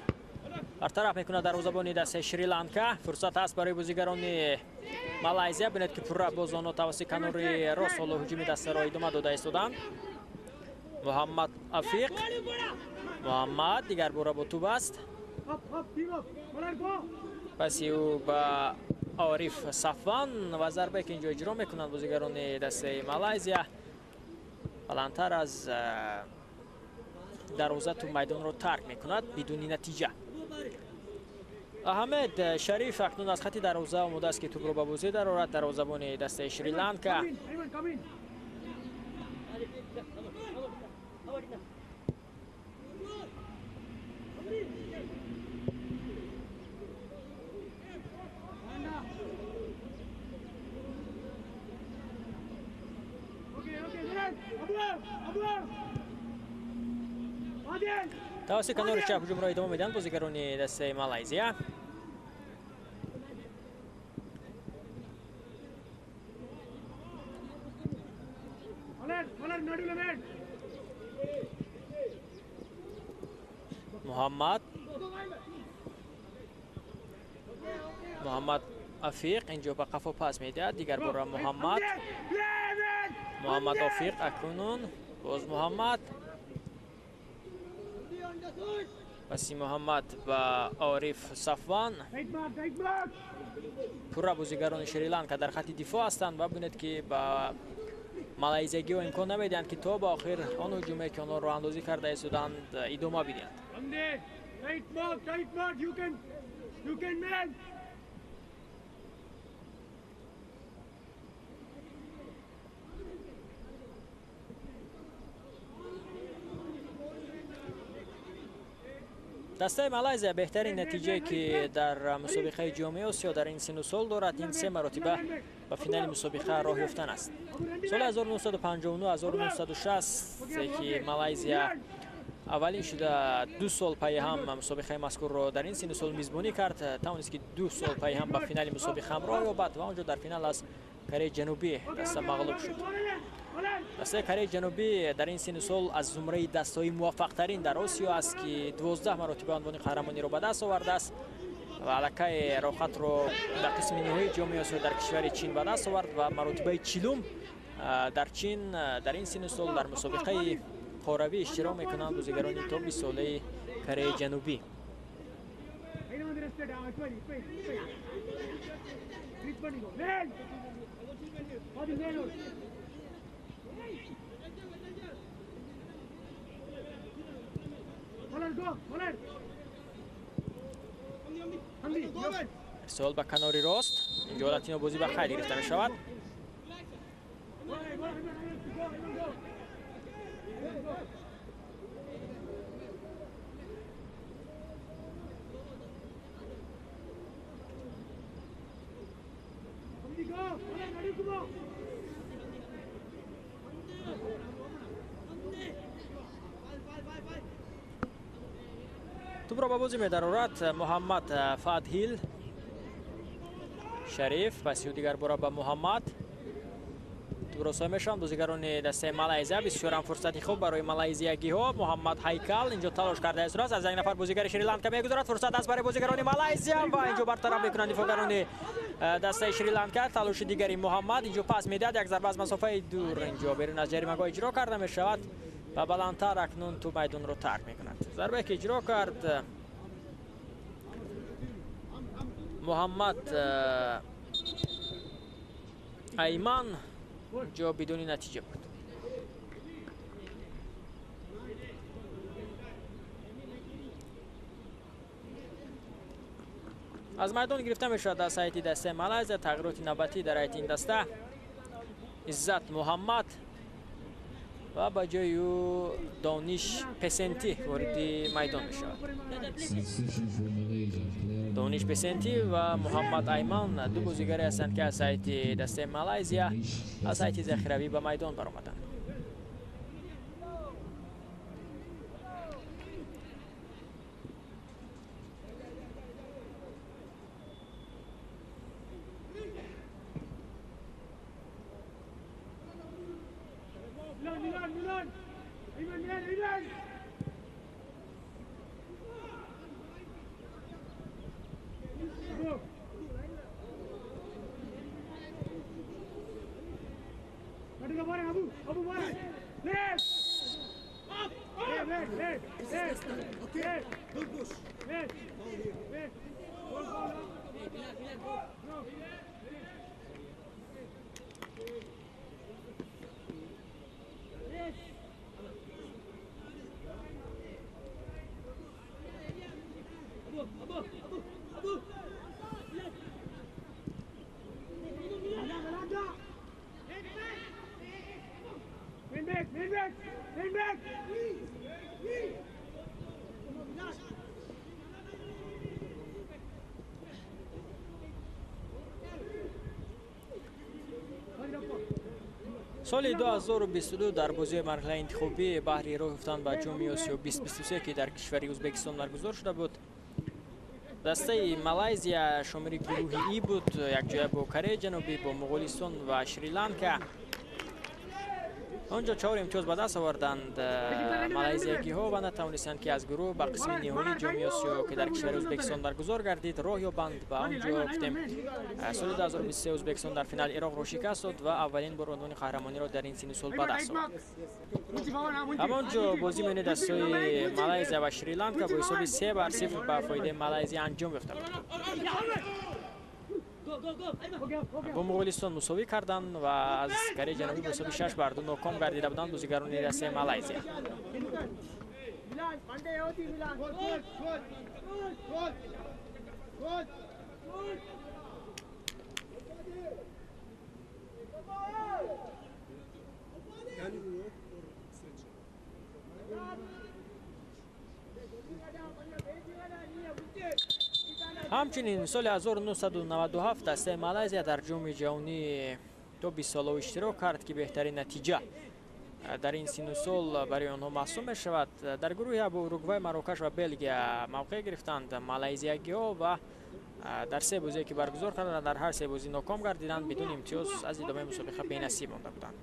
برطرف میکنه دروازه‌بان دسته شریلانکا. فرصت است برای بازیگران مالایزیا. ببینید که پورا باز آنها توسط کنار راست حالا هجوم دسته را ادامه داده ایستادند. محمد افیق، محمد دیگر باره با توپ است، پس او با عارف صفوان و ضربه که اینجا اجرا میکنند بازیگران دسته مالایزیا بلندتر از دروازه تو میدان رو ترک میکند بدون نتیجه. احمد شریف اکنون از خط دروازه آماده است که توپ رو به بازی درآورد. دروازه‌بان دسته شریلانکا توسط کنار چپ هجوم را ادامه میدن بازیگران دسته مالایزیا. محمد افیق اینجا به قفا پاس میدهد. دیگر بار محمد افیق اکنون باز محمد وسی محمد و عارف صفوان. پورا بازیگران شریلانکا در خط دفاع هستند و ببینید که با مالایزیایی ها امکان نمیدهند که تا به آخر آن هجومی که آنها راه اندازی کرده ایستادند ادامه بدهند. دسته مالایزیا بهترین نتیجه که در مسابقه جام آسیا در این سن و سال دارد این 3 مرتبه به فینال مسابقه راه یافتن است. سال 1959 1960 که مالایزیا اولین شده 2 سال پای هم مسابقه مذکور را در این سن و سال میزبانی کرد، توانست که 2 سال پای هم به فینال مسابقه هم راه یابد و آنجا در فینال از کره جنوبی دسته مغلوب شد. دسته کره جنوبی در این سن و سال از زمره دسته‌های موفق ترین در آسیا است که 12 مرتبه عنوان قهرمانی را به دست آورده است و علاقه راحت را در قسم نهایی جام آسیا در کشور چین به دست آورد و مرتبه 40 در چین در این سن و سال در مسابقه قهرمانی اشتراک میکنند بازیگران تا 20 ساله کره جنوبی. سوال به کناری راست، اینجا لاتینو بازی به خیلی گرفته می شود. توپ را به بازی می درآورد محمد فادهیل شریف، پس دیگر برای به محمد. توپ را سامی میشوند بازیگران دسته مالایزیا. بسیار هم فرصتی خوب برای مالایزیایی ها. محمد هیکل اینجا تلاش کرده است از یک نفر بازیگر شریلانکا میگذارد، فرصت است برای بازیگران مالایزیا و اینجا برطرف میکنند دفاعگران دسته شریلانکا. تلاش دیگری محمد اینجا پاس میداد، یک ضربه از مسافه دور اینجا بیرون از جریمه اجرا کرده می شود و بلندتر اکنون تو میدان رو ترک میکند. ضربه که اجرا کرد محمد ایمان جو بدون نتیجه بود. از میدان گرفته می شود از هیئت دسته مالایزیا. تغییرات نوبتی در هیئت این دسته. عزت محمد و با جای او دانش پسنتی وارد میدان می شود. دانش پسنتی و محمد ایمان دو بازیگری هستند که از هیئت دسته مالایزیا از هیئت ذخیروی به میدان برآمدند. سال 2022 در بازی مرحله انتخابی بحری راه یافتن به جام آسیا 2023 که در کشور ازبکستان برگزار شده بود، دسته مالایزیا شامل گروه ای بود، یک جای با کره جنوبی با مغولستان و شریلانکا آنجا 4 امتیاز به دست آوردند مالزیایی ها و نتوانستند که از گروه به قسم نهایی جام آسیا که در کشور ازبکستان برگزار گردید راه یابند. به آنجا گفتیم سال 2023 ازبکستان در فینال عراق را شکست داد و اولین بار عنوان قهرمانی را در این سن و سال به دست آورد. همانجا بازی بین دستای مالزی و شریلانکا با حساب 3-0 به فایده مالزی انجام یافته بود. با مغولستان مساوی کردند و از کره جنوبی با حساب 6-2 ناکام گردیده بودند بازیگران دسته مالزی. همچنین سال 1997 دسته مالزی در جام جهانی تا 20 ساله اشتراک کرد که بهترین نتیجه در این سن و سال برای آنها محسوب می شود. در گروه با اوروگوئه، مراکش و بلژیم موقع گرفتند. مالزیایی ها و در 3 بازی که برگزار کردند در هر 3 بازی ناکام گردیدند، بدون امتیاز از ادامه مسابقه بی‌نصیب مانده بودند.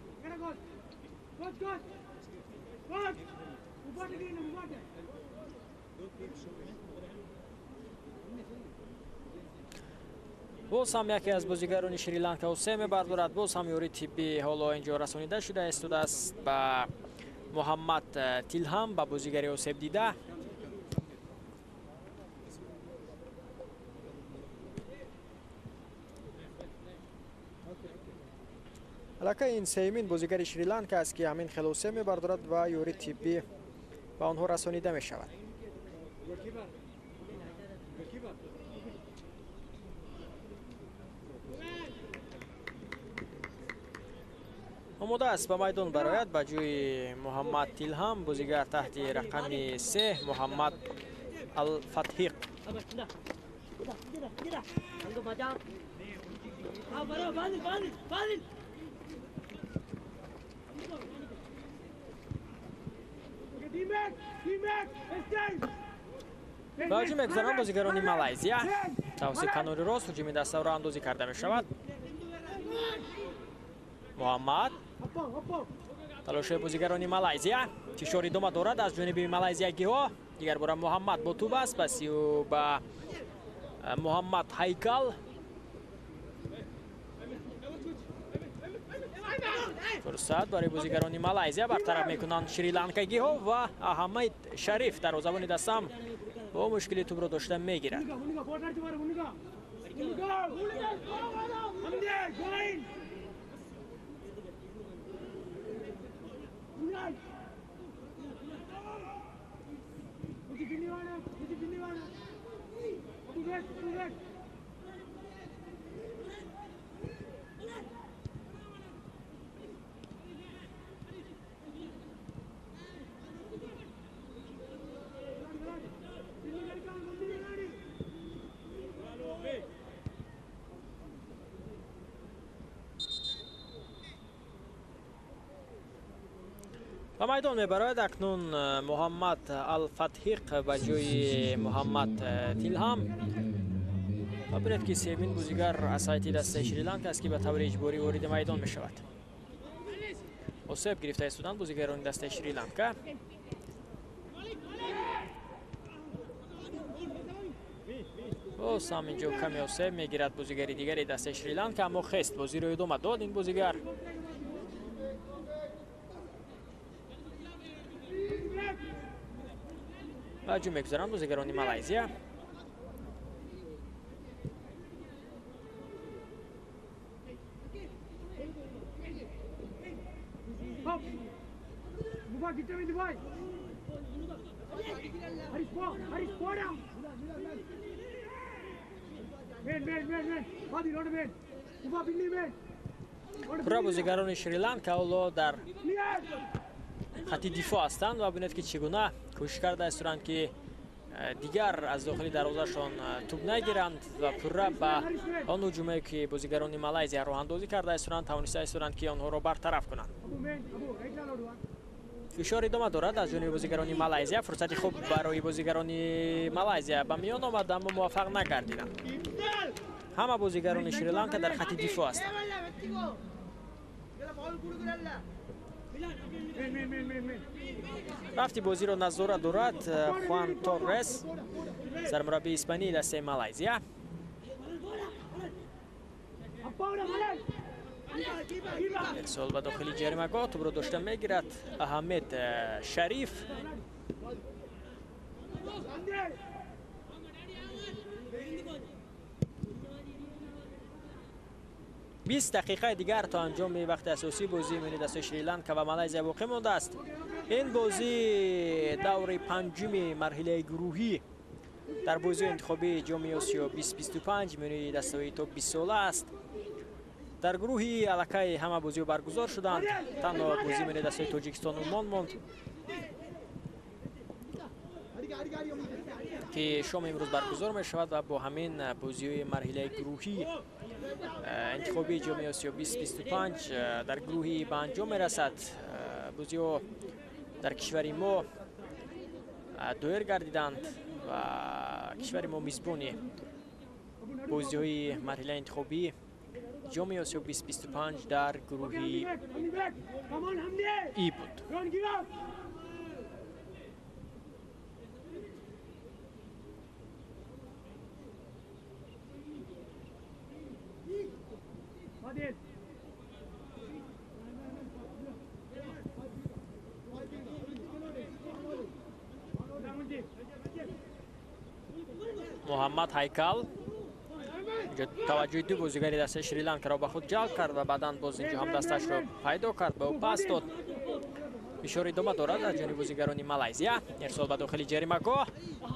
باز هم یکی از بازیگران شریلانکا حسین بردارد. باز هم یاری طبی حالا اینجا رسانیده شده است به محمد تیلهام به بازیگری آسیب دیده. البته این سیمین بازیگر شریلانکا است که همین خلاصه می‌بردارد و یاری طبی به آنها رسانیده می شود. آماده است به میدان برآید به جای محمد تیلهام بازیگر تحت رقم 3 محمد الفتحیق. با هجوم می‌گذارند بازیگران مالزی. توسط کنار راست هجوم دسته را اندازی کرده می شود. محمد تلاش بازیگران مالزی، فشار ادامه دارد از جانب مالزیایی ها. دیگر بار محمد با توپ است، پس با محمد هیکل. فرصت برای بازیگران مالزی برطرف میکنند شریلانکایی ها و احمد شریف دروازه‌بان دستم با مشکلی توپ را داشته میگیرد. و میدان میبراید اکنون محمد الفتحیق به جای محمد تیلهام. و بینید که سیمین بازیگر از سایت دسته شریلانکا است که به طور اجباری وارد میدان می شود. آسیب گرفته استودند بازیگران دسته شریلانکا. باز هم اینجا کمی آسیب میگیرد بازیگری دیگری دسته شریلانکا، اما خست بازی رو ادامه داد این بازیگر. هجوم می‌گذارند بازیگران مالزی. پورا بازیگران شریلانکا حالا در خط دفاع هستند و ببینید که چگونه کوشش کرده استند که دیگر از داخل دروازه‌شان توپ نگیرند و پورا به آن هجومی که بازیگران مالزی راه اندازی کرده استند توانسته استند که آنها را برطرف کنند. فشار ادامه دارد از جانب بازیگران مالزی. فرصتی خوب برای بازیگران مالزی به میان آمد اما موفق نگردیدند. همه بازیگران شریلانکا در خط دفاع هستند. рафти бозиро назорат дорад хуан торрес, сармураббии испании дастаи малайзия. ارسال به داخل جریمه‌گاه توپ رو داشته میگیرد احمد شریف. بیست دقیقه دیگر تا انجام وقت اساسی بازی میان دست شریلانکا و مالایزیا باقی مانده است. این بازی دور پنجم مرحله گروهی در بازی انتخابی جام آسیا 2025 میان دست‌های توپ 20 ساله است. در گروهی الکای همه بازی برگزار شدند. تنها بازی میان دست‌های تاجیکستان و عمان ماند که شام امروز برگزار می شود و با همین بازی مرحله گروهی انتخابی جام آسیا 2025 در گروهی به انجام می رسد. بازی در کشور ما دایر گردیدند و کشور ما میزبانی بازی های مرحله انتخابی جام آسیا 2025 در گروهی ای بود. محمد هیکل توجه دو بازیگری دست شریلانکا را به خود جلب کرد و بعداً باز اینجا هم دستش را پیدا کرد، به او پاس داد. فشار ادامه دارد از جانب بازیگران مالایزیا. ارسال به داخل جریمه‌گاه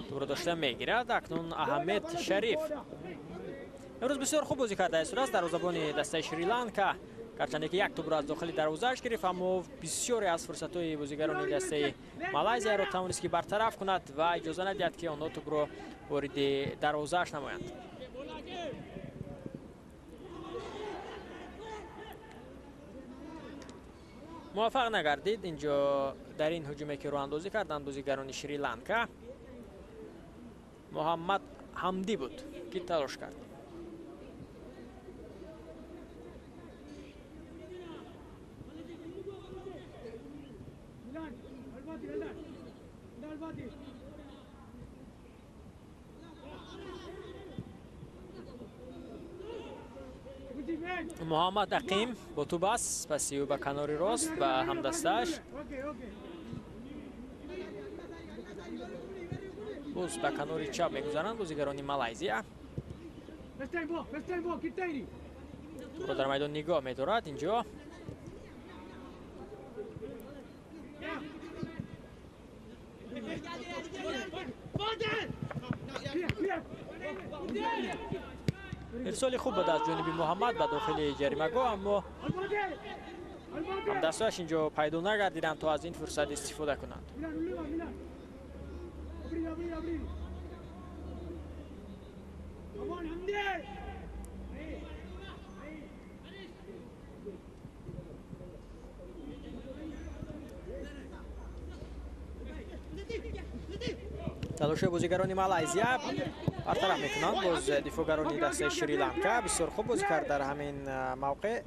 توپ را داشته میگیرد اکنون احمد شریف. امروز بسیار خوب بازی کرده است دروازه‌بان دسته شریلانکا، گرچند که یک توپ را از داخل دروازه‌اش گرفت اما بسیاری از فرصت‌های بازیگران دسته مالایزیا را توانست که برطرف کند و اجازه ندهد که آنها توپ را وارد دروازه‌اش نمایند. موفق نگردید اینجا در این هجومی که رو اندازی کردند بازیگران شریلانکا. محمد حمدی بود که تلاش کرد. محمد عقیم با تو بس پسی او به کناری راست به همدستش باز به کناری چپ میگذارند بازیگران مالایزیا. تو در میدان نگاه می‌دارد اینجا. ارسال خوب بود از جانب محمد به داخل جریمه‌گاه اما همدستاش اینجا پیدا نگردیدند تا از این فرصت استفاده کنند. تلاش بازیگران مالایزیا برطرف میکنند باز دفاعگران دسته شریلانکا. بسیار خوب بازی کرد در همین موقع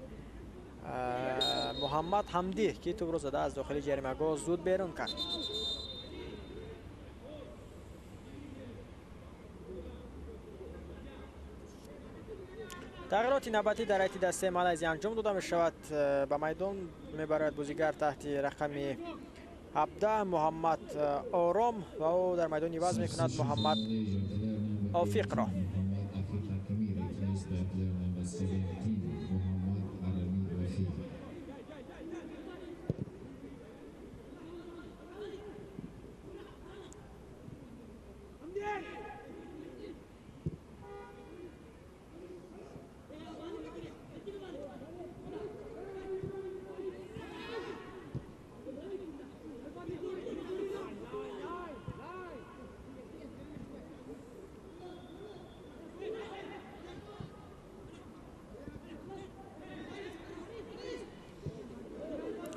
محمد حمدی که توپ را زده از داخل جریمه‌گاه زود بیرون کرد. تغییرات نوبتی در هیئت دسته مالایزیا انجام داده می شود. به میدان میبرد بازیگر تحت رقم 17 محمد آرام و او در میدان عوض میکند محمد آفیق را.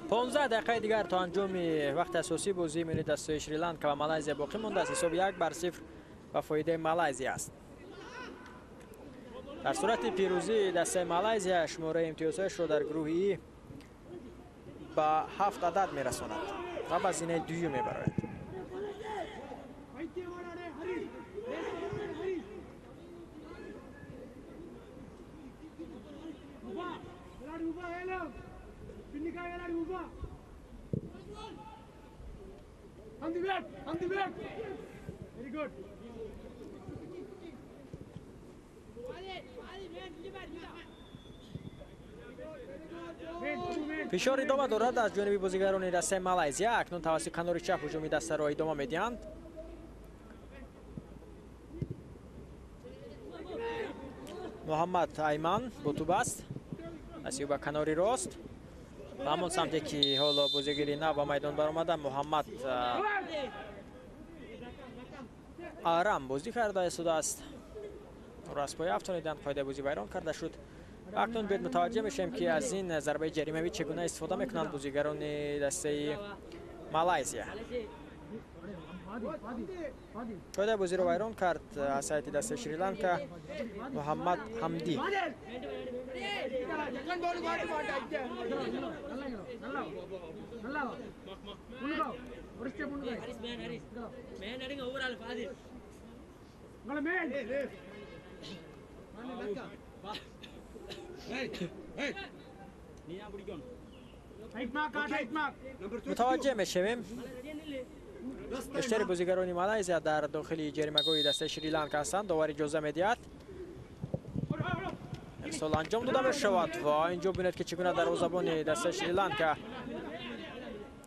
پانزده دقیقه دیگر تا انجام وقت اساسی بازی میان دسته شریلانکا و مالایزیا باقی مانده است. حساب 1-0 به فایده مالایزیا است. در صورت پیروزی دسته مالایزیا شماره امتیازش را در گروه ای به 7 عدد میرساند و به زینه دوم میبراید. On the back. Very good. فشار ادامه دارد از جانب بازیگران دسته مالزیا. اکنون توسط کنار چپ هجومی دسته را ادامه میدهند. محمد ایمان با توپ است. اسیو به کنار راست. همون سمتی که حالا بازیگری نه با میدان برآمده محمد آرام بازی کرده است. راست پای افتانیدند پایده بازی ویران کرده شد. اکنون باید متوجه میشیم که از این ضربه جریمه‌ای چگونه استفاده میکنند بازیگران دسته مالزیا. پایده بازی رو ویران کرد از سایت دسته شریلانکا محمد حمدی. متوجه میشویم بیشتر بازیگران مالزیا در داخل جریمه‌گاه دسته شریلانکا هستند. داور اجازه میدهد ارسال انجام داده میشود و اینجا ببینید که چگونه دروازه‌بان دسته شریلانکا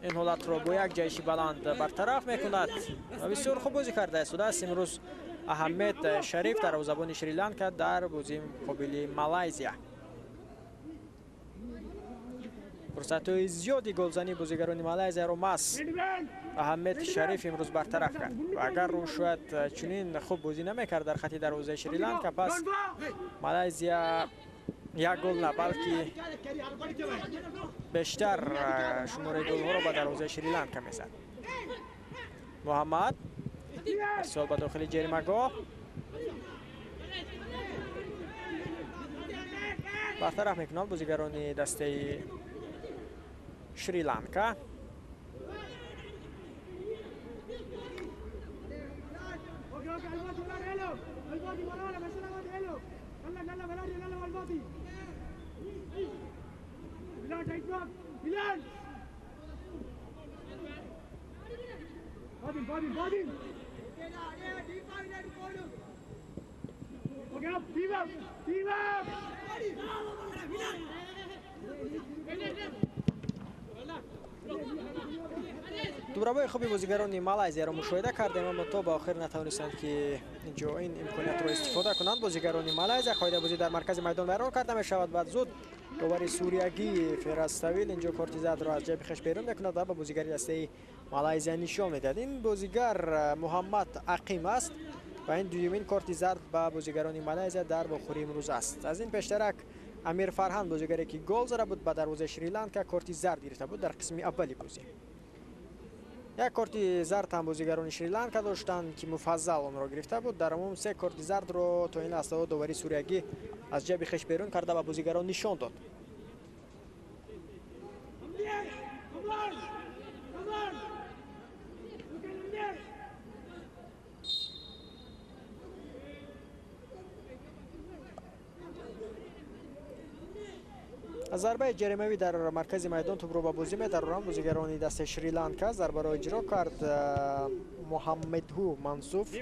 این حالت را با یک جایشی بلند برطرف میکند و بسیار خوب بازی کرده است. امروز احمد شریف دروازه‌بان شریلانکا در بازی مقابل مالزیا فرصت‌های زیادی گلزنی بازیگران مالزیا را مس احمد شریف امروز برطرف کرد و اگر رو شاید چنین خوب بازی نمیکرد در خط دروازه شریلانکا پس مالزیا یک گل نه بلکه بیشتر شماره گل‌ها را به دروازه شریلانکا میزد. محمد ارسال به داخل جریمه‌گاه برطرف میکنند بازیگران دسته شریلانکا. دوباره خوبی بازیگران مالزیا را مشاهده کردیم اما تا به آخر نتوانستند که اینجا این امکانیت را استفاده کنند. بازیگران مالزیا قاعده بازی در مرکز میدان ویران کرده می شود و زود داور سوریگی فراز طویل اینجا کارت زرد را از جیب خویش بیرون میکند و به بازیگری دسته مالزیا نشان میدهد. این بازیگر محمد عقیم است و این دومین کارت زرد به بازیگران مالزیا در باخوری امروز است. از این پیشترک امیر فرهان بازیگری که گل زده بود به دروازه شریلانکا کارت زرد گرفته بود در قسم اولی بازی. یک کارت زرد هم بازیگران شریلانکا داشتند که مفضل آن را گرفته بود. در عموم 3 کارت زرد را تا این لحظه داوری سوریگی از جیب خویش بیرون کرده و بازیگران نشان داد. از ضربه جریمه‌ای در مرکز میدان توپ را به بازی می‌دارند بازیگران دسته شریلانکا. ضربه را اجرا کرد محمدهو منصوف.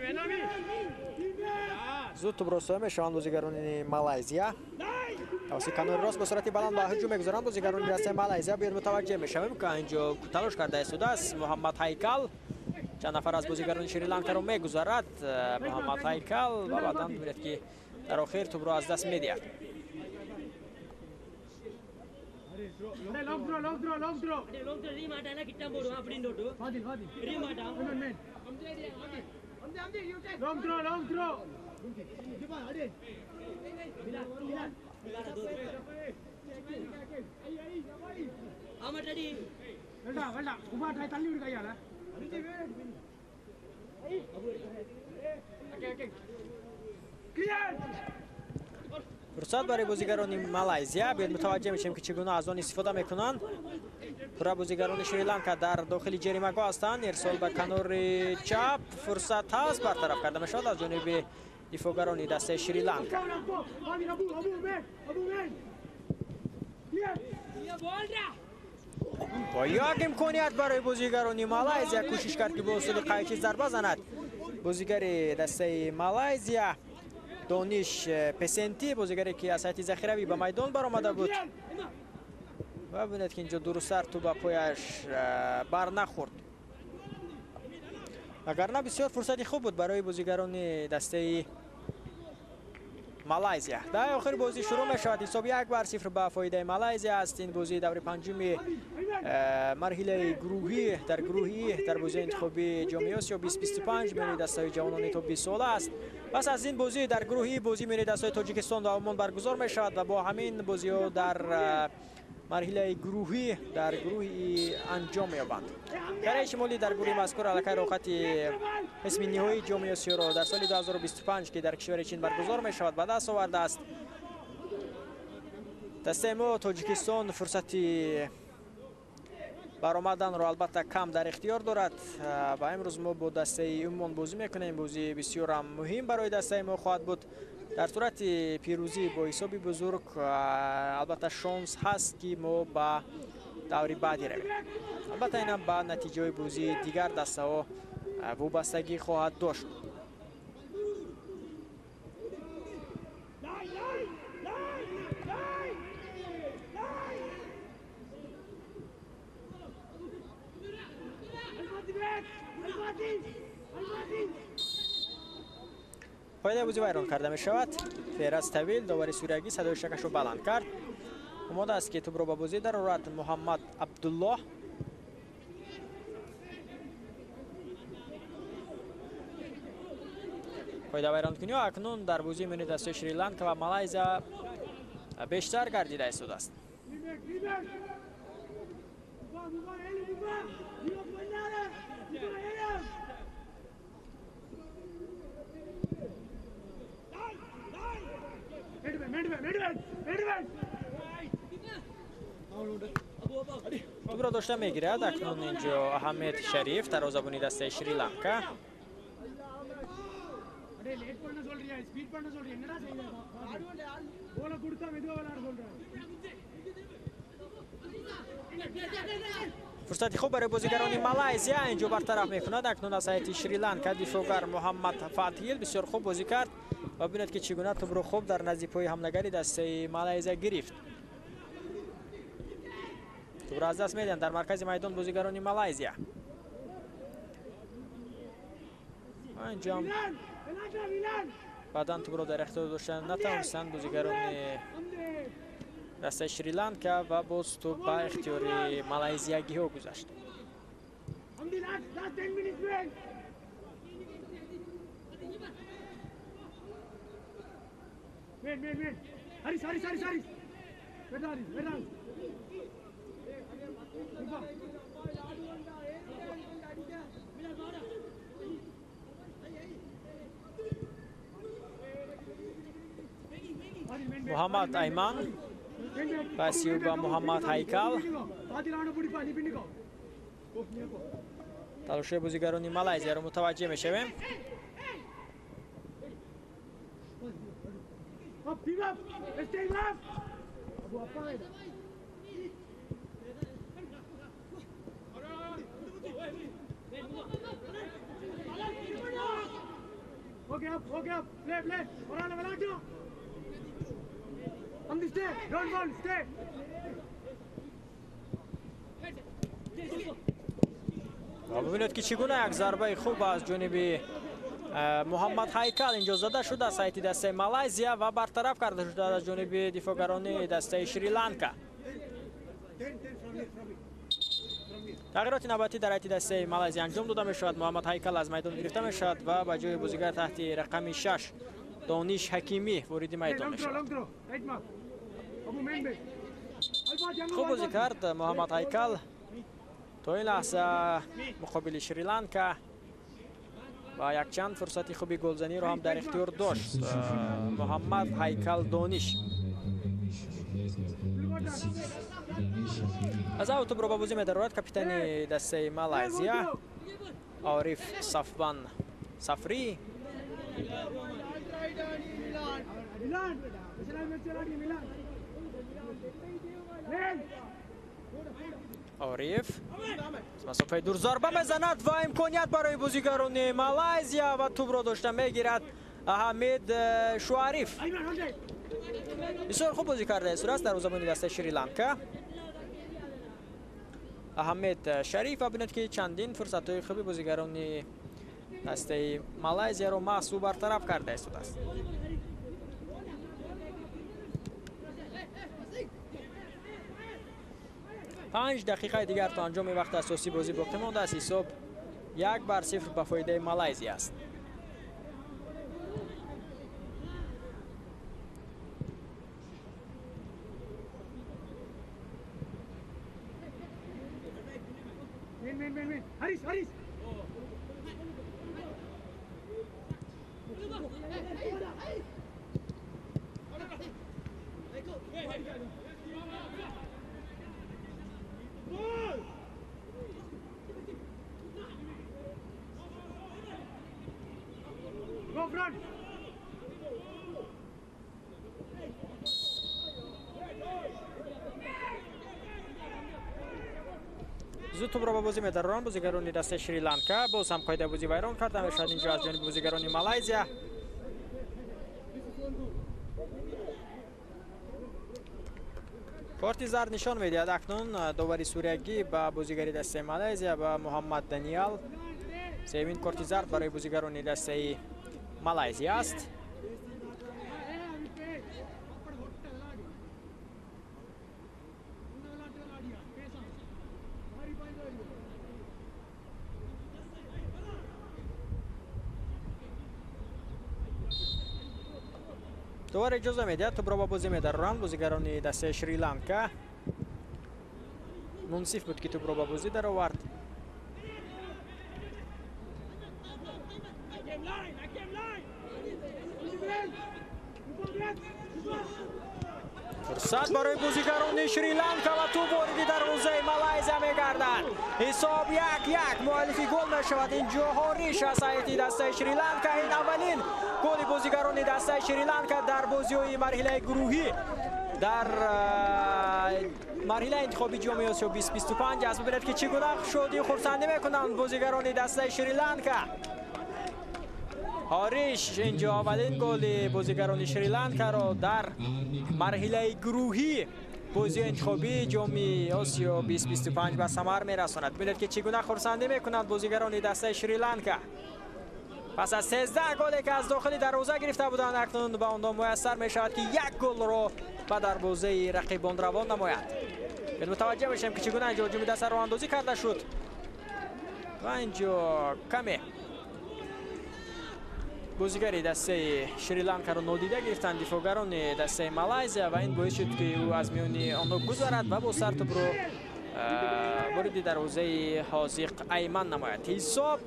زود توپ را صاحب می‌شوند بازیگران مالزیا. توسط کنار راست به صورت بلند به هجوم می‌گذارند بازیگران دسته مالزیا. باید متوجه می‌شویم که اینجا تلاش کرده است محمد هیکل چند نفر از بازیگران شریلانکا را می‌گذارد. محمد هیکل و بعداً می‌بینید که در آخر توپ را از دست می‌دهد. Long throw. Long throw remat ana kittam bodu appadinu noddu. Fadil. Remat ah. Long throw. Ahmad ready. Velda. Uba try thalli vidu kaiyala. Okay. Clear. فرصت برای بازیگران مالزیا. باید متوجه میشیم که چگونه از آن استفاده میکنند. پورا بازیگران شریلانکا در داخل جریمه‌گاه هستند. ارسال به کنار چپ، فرصت هست، برطرف کرده میشود از جانب دفاعگران دسته شریلانکا. با یک امکانیت برای بازیگران مالایزیا کوشش کرد که به اصول قایچی ضربه زند. بازیگر دسته مالایزیا دانش پسنتی، بازیگری که از سایت ذخیروی به میدان برآمده بود و ببینید که اینجا درست تو با پایش بر نخورد. وگرنه بسیار فرصتی خوب بود برای بازیگران دسته مالایزیا. در آخر بازی شروع می شود. حساب 1-0 به فایده مالایزیا است. این بازی دور پنجم مرحله گروهی در بازی انتخابی جام آسیا 2025 بین دسته‌های جوانان تا 20 ساله است. پس از این بازی در گروهی بازی بین دسته‌های تاجیکستان و عمان برگزار می شود و با همین بازی‌ها در مرحله گروهی انجام یابند. کره شمالی در گروه مذکور علاقه روخت قسم نهایی جام آسیا را در سال 2025 که در کشور چین برگزار می شود به دست آورده است. دسته ما تاجیکستان فرصتی برآمدن را البته کم در اختیار دارد و امروز ما با دسته عمان بازی میکنیم. بازی بسیار مهم برای دسته ما خواهد بود. در صورت پیروزی با حسابی بزرگ البته شانس هست که ما به دوری بعدی رویم. البته اینم به نتیجه بازی دیگر دسته ها وابستگی خواهد داشت. پایده بازی ویران کرده می شود. فیرز طویل داور سوریگی صدای شکش رو بلند کرد. آماده است که توپ را به بازی در آورد محمد عبدالله. پایده ویران کنی و اکنون در بازی میان دسته شریلانکا و مالایزیا بیشتر گردیده شده است. توپ را داشته میگیرد اکنون اینجا احمد شریف دروازه‌بان دسته شریلانکا. فرصتی خوب برای بازیگران مالایزیا اینجا برطرف میکند. اکنون از سایت شریلانکا دفاعگر محمد فتحیل بسیار خوب بازی کرد و ببینید که چگونه توپ را خوب در نزد پای حمله‌گری دسته مالایزیا گرفت. توپ را از دست میدن در مرکز میدان بازیگران مالایزیا. اینجا بعداً توپ را در اختیار داشتن نتوانستند بازیگران دسته شریلانکا و باز توپ به اختیار مالایزیایی ها گذشت. محمد ایمان پاسیو با محمد هایکال. تلاش بازیگران مالایزیا رو متوجه میشویم. Okay up, play. Stay, don't fall, stay. ببینید که چگونه یک ضربه خوب از جانب محمد هایکال اینجا زده شد از سایت دسته مالایزیا و برطرف کرده شد از جانب دفاعگران دسته شریلانکا. تغییرات نوبتی در هیئت دسته مالایزیا انجام داده می شود. محمد هایکال از میدان گرفته می شود و به جای بازیگر تحت رقم 6 دانش حکیمی وارد میدان می شود. خوب بازی کرد محمد هایکال تا این لحظه مقابل شریلانکا و یک چند فرصتی خوبی گلزنی رو هم در اختیار داشت. محمد هایکال دانش Danish Hakimi. از اوت برو بازی مدارات کاپیتان دسته مالایزیا عارف صفبان صفری عارف مسافه دور ضربه میزند و امکانیت برای بازیگران مالایزیا و توپ را داشته میگیرد حمید شواریف. بسیار خوب بازی کرده است در زمانی دسته شریلانکا. حمید شریف ببینید که چندین فرصت های خوبی بازیگران دسته مالایزیا را محسوب برطرف کرده است. 5 دقیقه دیگر تا انجام وقت اساسی بازی باقی مانده است. حساب 1-0 به فایده مالایزیا است. Haris. Go front. زود توپ را به بازی می‌دارند بازیگران دسته شریلانکا. باز هم قاعده بازی ویران کردند. شاید اینجا از جانب بازیگران مالایزیا کارت زرد نشان می‌دهد. اکنون داوری سوریگی به بازیگری دسته مالایزیا به محمد دانیال سومین کارت زرد برای بازیگران دسته مالایزیا است. دوباره اجازه میدهد توپ را به بازی می‌دارند بازیگران دسته شریلانکا. منصف بود که توپ را به بازی در آورد. فرصت برای بازیگران شریلانکا و توپ وارد دروازه مالایزیا می‌گردد. حساب 1-1 مؤلفی گل می‌شود. اینجا هاریش از هیئت دسته شریلانکا. این اولین گل بازیگران دسته شریلانکا در بازی‌های مرحله گروهی در مرحله انتخابی جام آسیا 2025 است. ببینید که چگونه شادی خرسندی می‌کنند بازیگران دسته شریلانکا. هاریش اینجا اولین گل بازیگران شریلانکا را در مرحله گروهی بازی انتخابی جام آسیا 2025 به ثمر می‌رساند. ببینید که چگونه خرسندی می‌کنند بازیگران دسته شریلانکا. پس از 13 گلی که از داخل دروازه گرفته بودند اکنون به آنها میسر می‌شود که یک گل را به دروازه رقیبان روان نماید. متوجه بشیم که چگونه اینجا هجوم دست راه اندازی کرده شد و اینجا کمی بازیگری دسته شریلانکا را نادیده گرفتند دفاعگران دسته مالایزیا و این باعث شد که او از میان آنها گذرد و با سر توپ را وارد دروازه حاذق ایمن نماید. حساب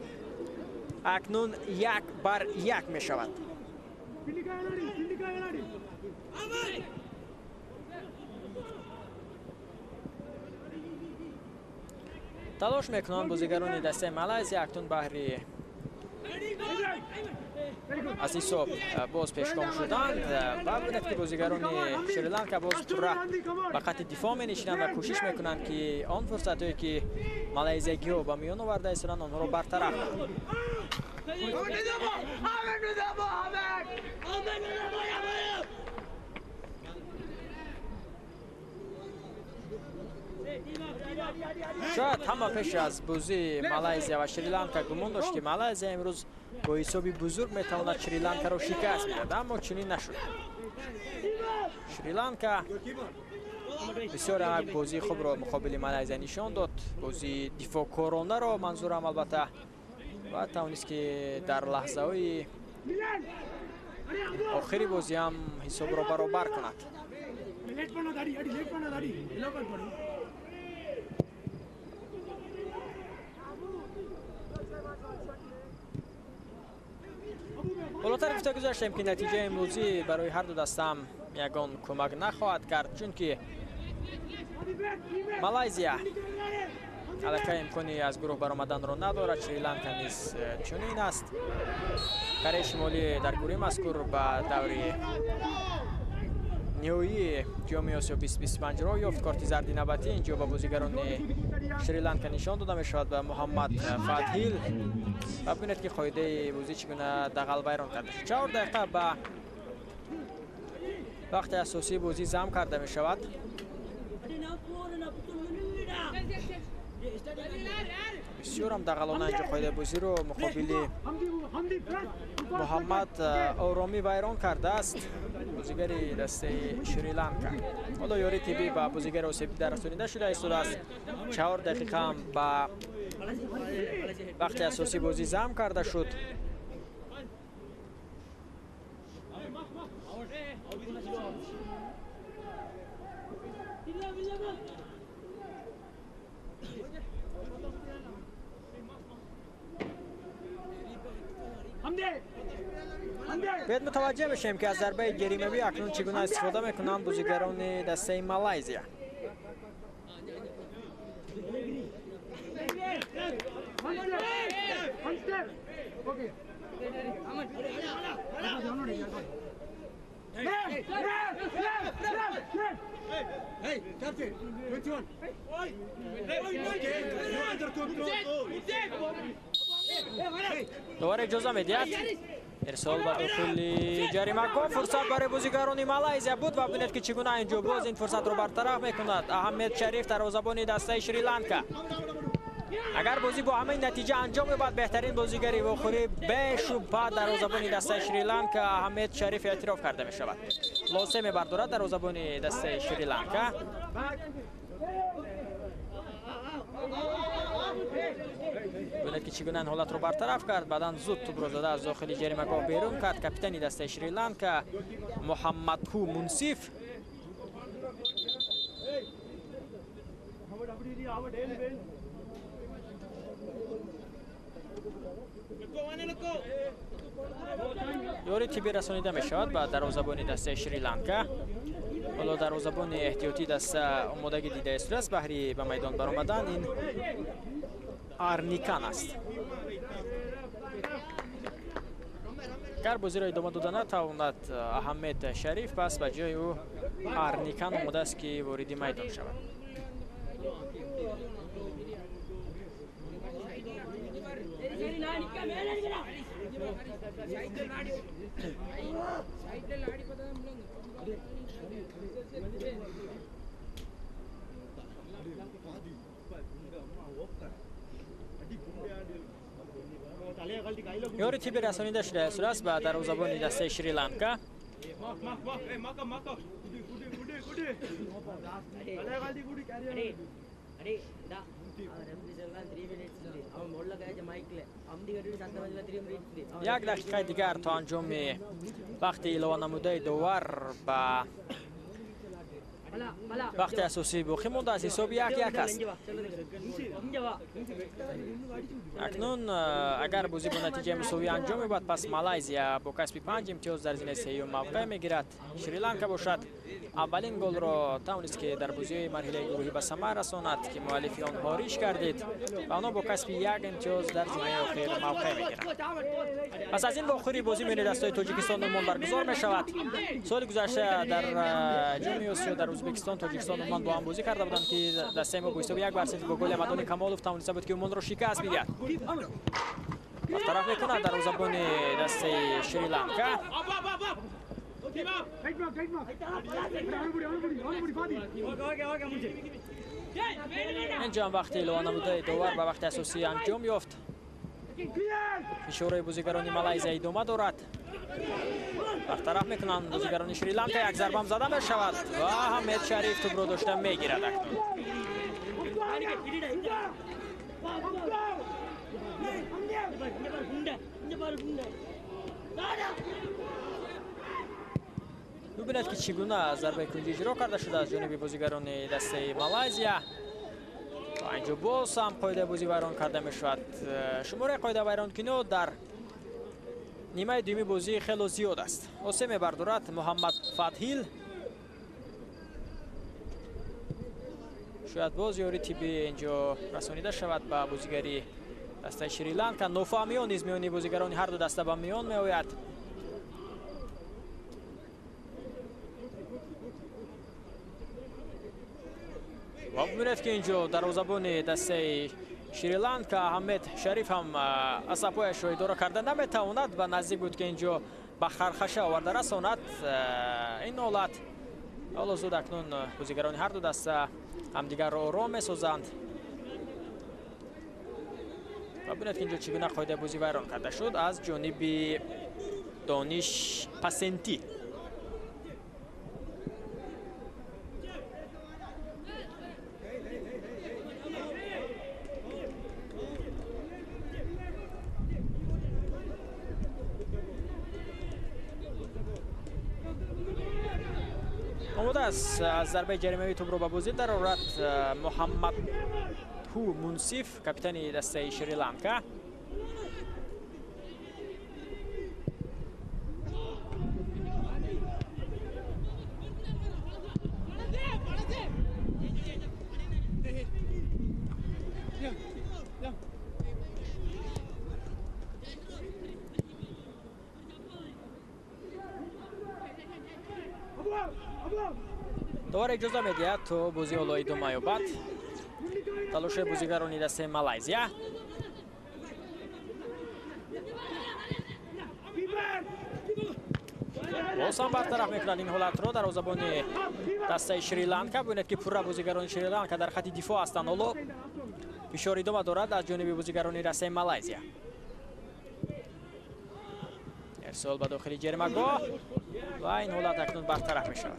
اکنون 1-1 می شود. تلاش میکنند بازیگران دسته مالایزیا اکنون بهری از حساب باز پیشگام شدند و ببینید که بازیگران شریلانکا باز توپ را به خط دفاع می نشینند و کوشش میکنند که آن فرصت هایی که مالایزیایی‌ها به میان آورده ایستند آنها را برطرف کنند. شاید همه پیش از بازی مالایزیا و شریلانکا گمان داشت که مالایزیا امروز با حسابی بزرگ میتواند شریلانکا را شکست بدهد، اما چنین نشد. شریلانکا بسیار بازی خوب را مقابل مالایزیا نشان داد. بازی دفاع کارانه را منظورم البته و توانست که در لحظه های آخری بازی هم حساب را برابر کند. بالاتر گفته گذاشتیم که نتیجه امروزی برای هر دو دسته هم یگان کمک نخواهد کرد، چون که малайзия аллакай имкони аз гурӯҳ баромаданро надорад. Шри-Ланка низ чунин аст. Кореяи Шимолӣ дар гурӯҳи мазкур ба даври ниҳоии ҷоми Осиё 2025 роҳ ёфт. Корти зарди навбатӣ инҷо ба бозигарони Шри-Ланка нишон дода мешавад ба Муҳаммад Фатҳил. ва бинед ки қоидаи бозӣ чӣ гуна дағал вайрон карда шуд. 4 дақиқа ба вақти асосии бозӣ зам карда мешавад. бисёрам дағалона инҷо қоидаи бозиро муқобили Муҳаммад оромӣ вайрон кардааст бозигари дастаи Шри-Ланка. ҳоло ёрии тиббӣ ба бозигари осебӣ расонида шуда истодааст. 4 дақиқаам ба вақти асосии бозӣ зам карда шуд. باید متوجه بشیم که از ضربه جریمه‌ای اکنون چگونه استفاده میکنند بازیگران دسته مالایزیا. دوباره اجازه میدهد ارسال به داخل جریمه‌گاه. فرصت برای بازیگران مالایزیا بود و ببینید که چگونه اینجا باز این فرصت رو برطرف میکند احمد شریف دروازه‌بان دسته شریلانکا. اگر بازی با همین نتیجه انجام یابد بهترین بازیگری واخوری به شبهه دروازه‌بان دسته شریلانکا احمد شریف اعتراف کرده می شود. لازم بردارد دروازه‌بان دسته شریلانکا. ببینید که چگونه این حالت رو برطرف کرد. بعداً زود توپ رو زده از داخل جریمه‌گاه بیرون کرد کاپیتان دسته شریلانکا محمد هو منصف. یوری تیبی رسانیده می شود به دروازه‌بان دسته شریلانکا. حالا دروازه‌بان احتیاطی دسته آمادگی دیده است بهری به میدان برآمدن این آرنیکان است. اگر بازی را ادامه داده نتواند احمد شریف پس به جای او آرنیکان آماده است که وارد میدان شود. یوری تیبی رسانیده شده است به دروازه‌بان دسته شریلانکا. یک دقیقه دیگر تا انجام وقتی اعلام نموده دوار با وقتی اساسی باقی مونده است. حساب 1-1 است. اکنون اگر بازی با نتیجه مساوی انجام یابد پس مالایزیا با کسب 5 امتیاز در زمینه سه‌یوم موقع میگیرد. شریلانکا باشد اولین گل را توانست که در بازی مرحله گروهی به ثمر رساند که مؤلف آنها ریش کردید و آنها با کسب 1 امتیاز در زمینه آخر موقع میگیرند. پس از این باخوری بازی بین دستای تاجیکستان و عمان برگزار می شود. سال گذشته در جام آسیا در ازبکستان تاجیکستان و عمان با هم بازی کرده بودند که دسته ما با 21% با گل مدانی کمالوف توانسته بود که عمان را شکست بدهد. برطرف میکند دروازه‌بان دسته شریلانکا. اینجا هم وقتی اعلام نموده دوار به وقت اساسی انجام یافت. فشار بازیگران مالایزیا ادامه دارد. برطرف میکنند بازیگران شریلانکا. یک ضربه هم زده میشود و احمد شریف توپ رو داشته میگیرد. ببینید که چگونه ضربه کنجی اجرا کرده شده از جانب بازیگران دسته مالایزیا. تا اینجا باز هم قاعده بازی ویران کرده می شود. شماره قاعده ویران کنی در نیمه دومی بازی خیلی زیاد است. اسم بردارد محمد فتحیل. شاید باز یاری تیبی اینجا رسانیده شود به بازیگری دسته شریلانکا. نوفهمی‌ها نیز میانی بازیگران هر دو دسته به میان میآید. و می‌بینید که اینجا دروازه‌بان دسته شریلانکا احمد شریف هم اساپویش رو اداره کرده نمیتواند و نزدیک بود که اینجا به خرخشه آورده رساند. این حالت حالا زود اکنون بازیگران هر دو دسته همدیگر را آرام می‌سازند. و ببینید که اینجا چگونه قاعده بازی ویران کرده شد از جانب دانش پسنتی. آماده است از ضربه جریمه‌ای توپ را به بازی در آورد محمد هو منصف کاپیتان دسته شریلانکا. دوباره اجازه میدهد تو بازی حالا ادامه یابد. تلاش بازیگران دسته مالایزیا. باز هم برطرف میکنند این حالت را دروازه‌بان دسته شریلانکا. ببینید که پورا بازیگران شریلانکا در خط دفاع هستند. حالا فشار ادامه دارد از جانب بازیگران دسته مالایزیا. ارسال به داخل جریمه‌گاه و این حالت اکنون برطرف می شود.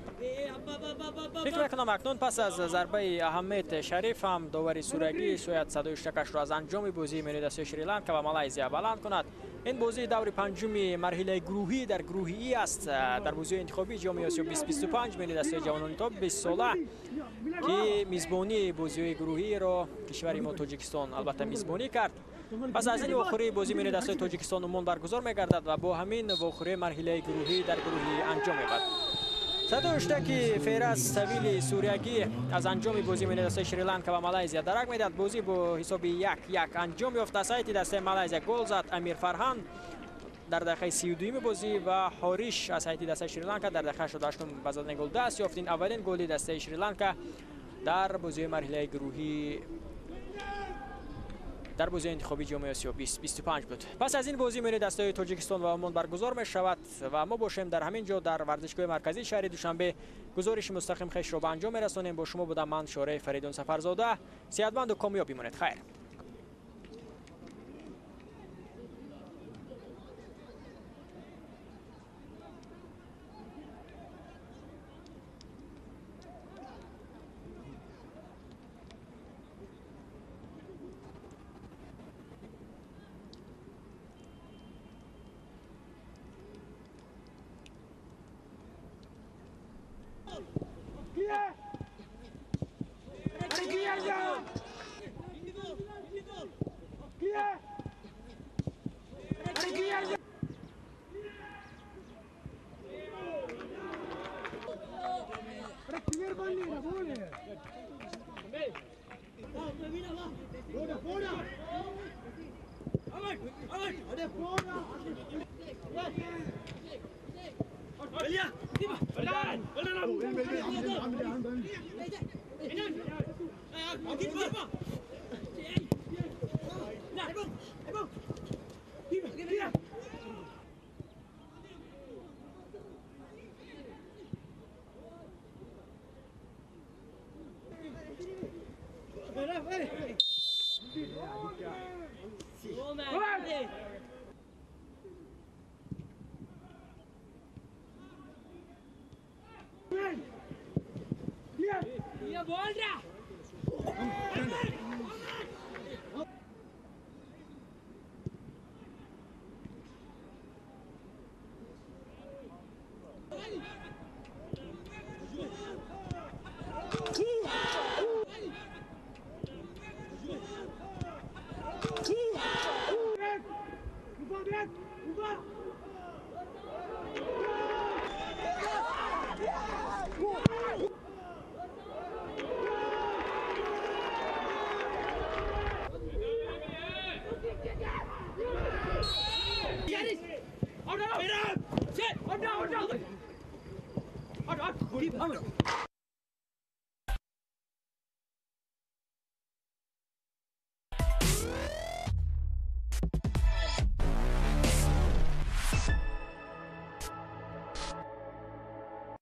فکر میکنم اکنون پس از ضربه احمد شریف هم داوری سورگی شاید صدای اشتراکش را از انجام بازی میان دسته شریلانکا و مالایزیا بلند کند. این بازی دور پنجم مرحله گروهی در گروه ای است در بازی انتخابی جام آسیا 2025 میان دسته جوانان تا 20 ساله که میزبانی بازی گروهی را کشور ما تاجیکستان البته میزبانی کرد. پس از این واخوری بازی میان دسته تاجیکستان عموما برگزار میگردد و با همین واخوری مرحله گروهی در گروهی انجام می‌یابد. صدای اشتراکی فیرز طویل سوریگی از انجام بازی میان دسته شریلانکا و مالایزیا درک میداد. بازی با حساب 1-1 انجام یافت. از سایت دسته مالایزیا گل زد امیر فرهان در دقیقه 32 بازی و حاریش از سایت دسته شریلانکا در دقیقه 88 به زدن گل دست یافت. این اولین گل دسته شریلانکا در بازی مرحله گروهی در بازی انتخابی جام آسیا 2025 بود. پس از این بازی میان دسته تاجیکستان و عمان برگزار می شود و ما باشیم در همین جا در ورزشگاه مرکزی شهر دوشنبه گزارش مستقیم خیش را به انجام میرسانیم. با شما بودم من شارع فریدون سفرزاده. صحتمند و کامیاب بمانید. خیر.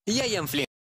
Я ем флинт.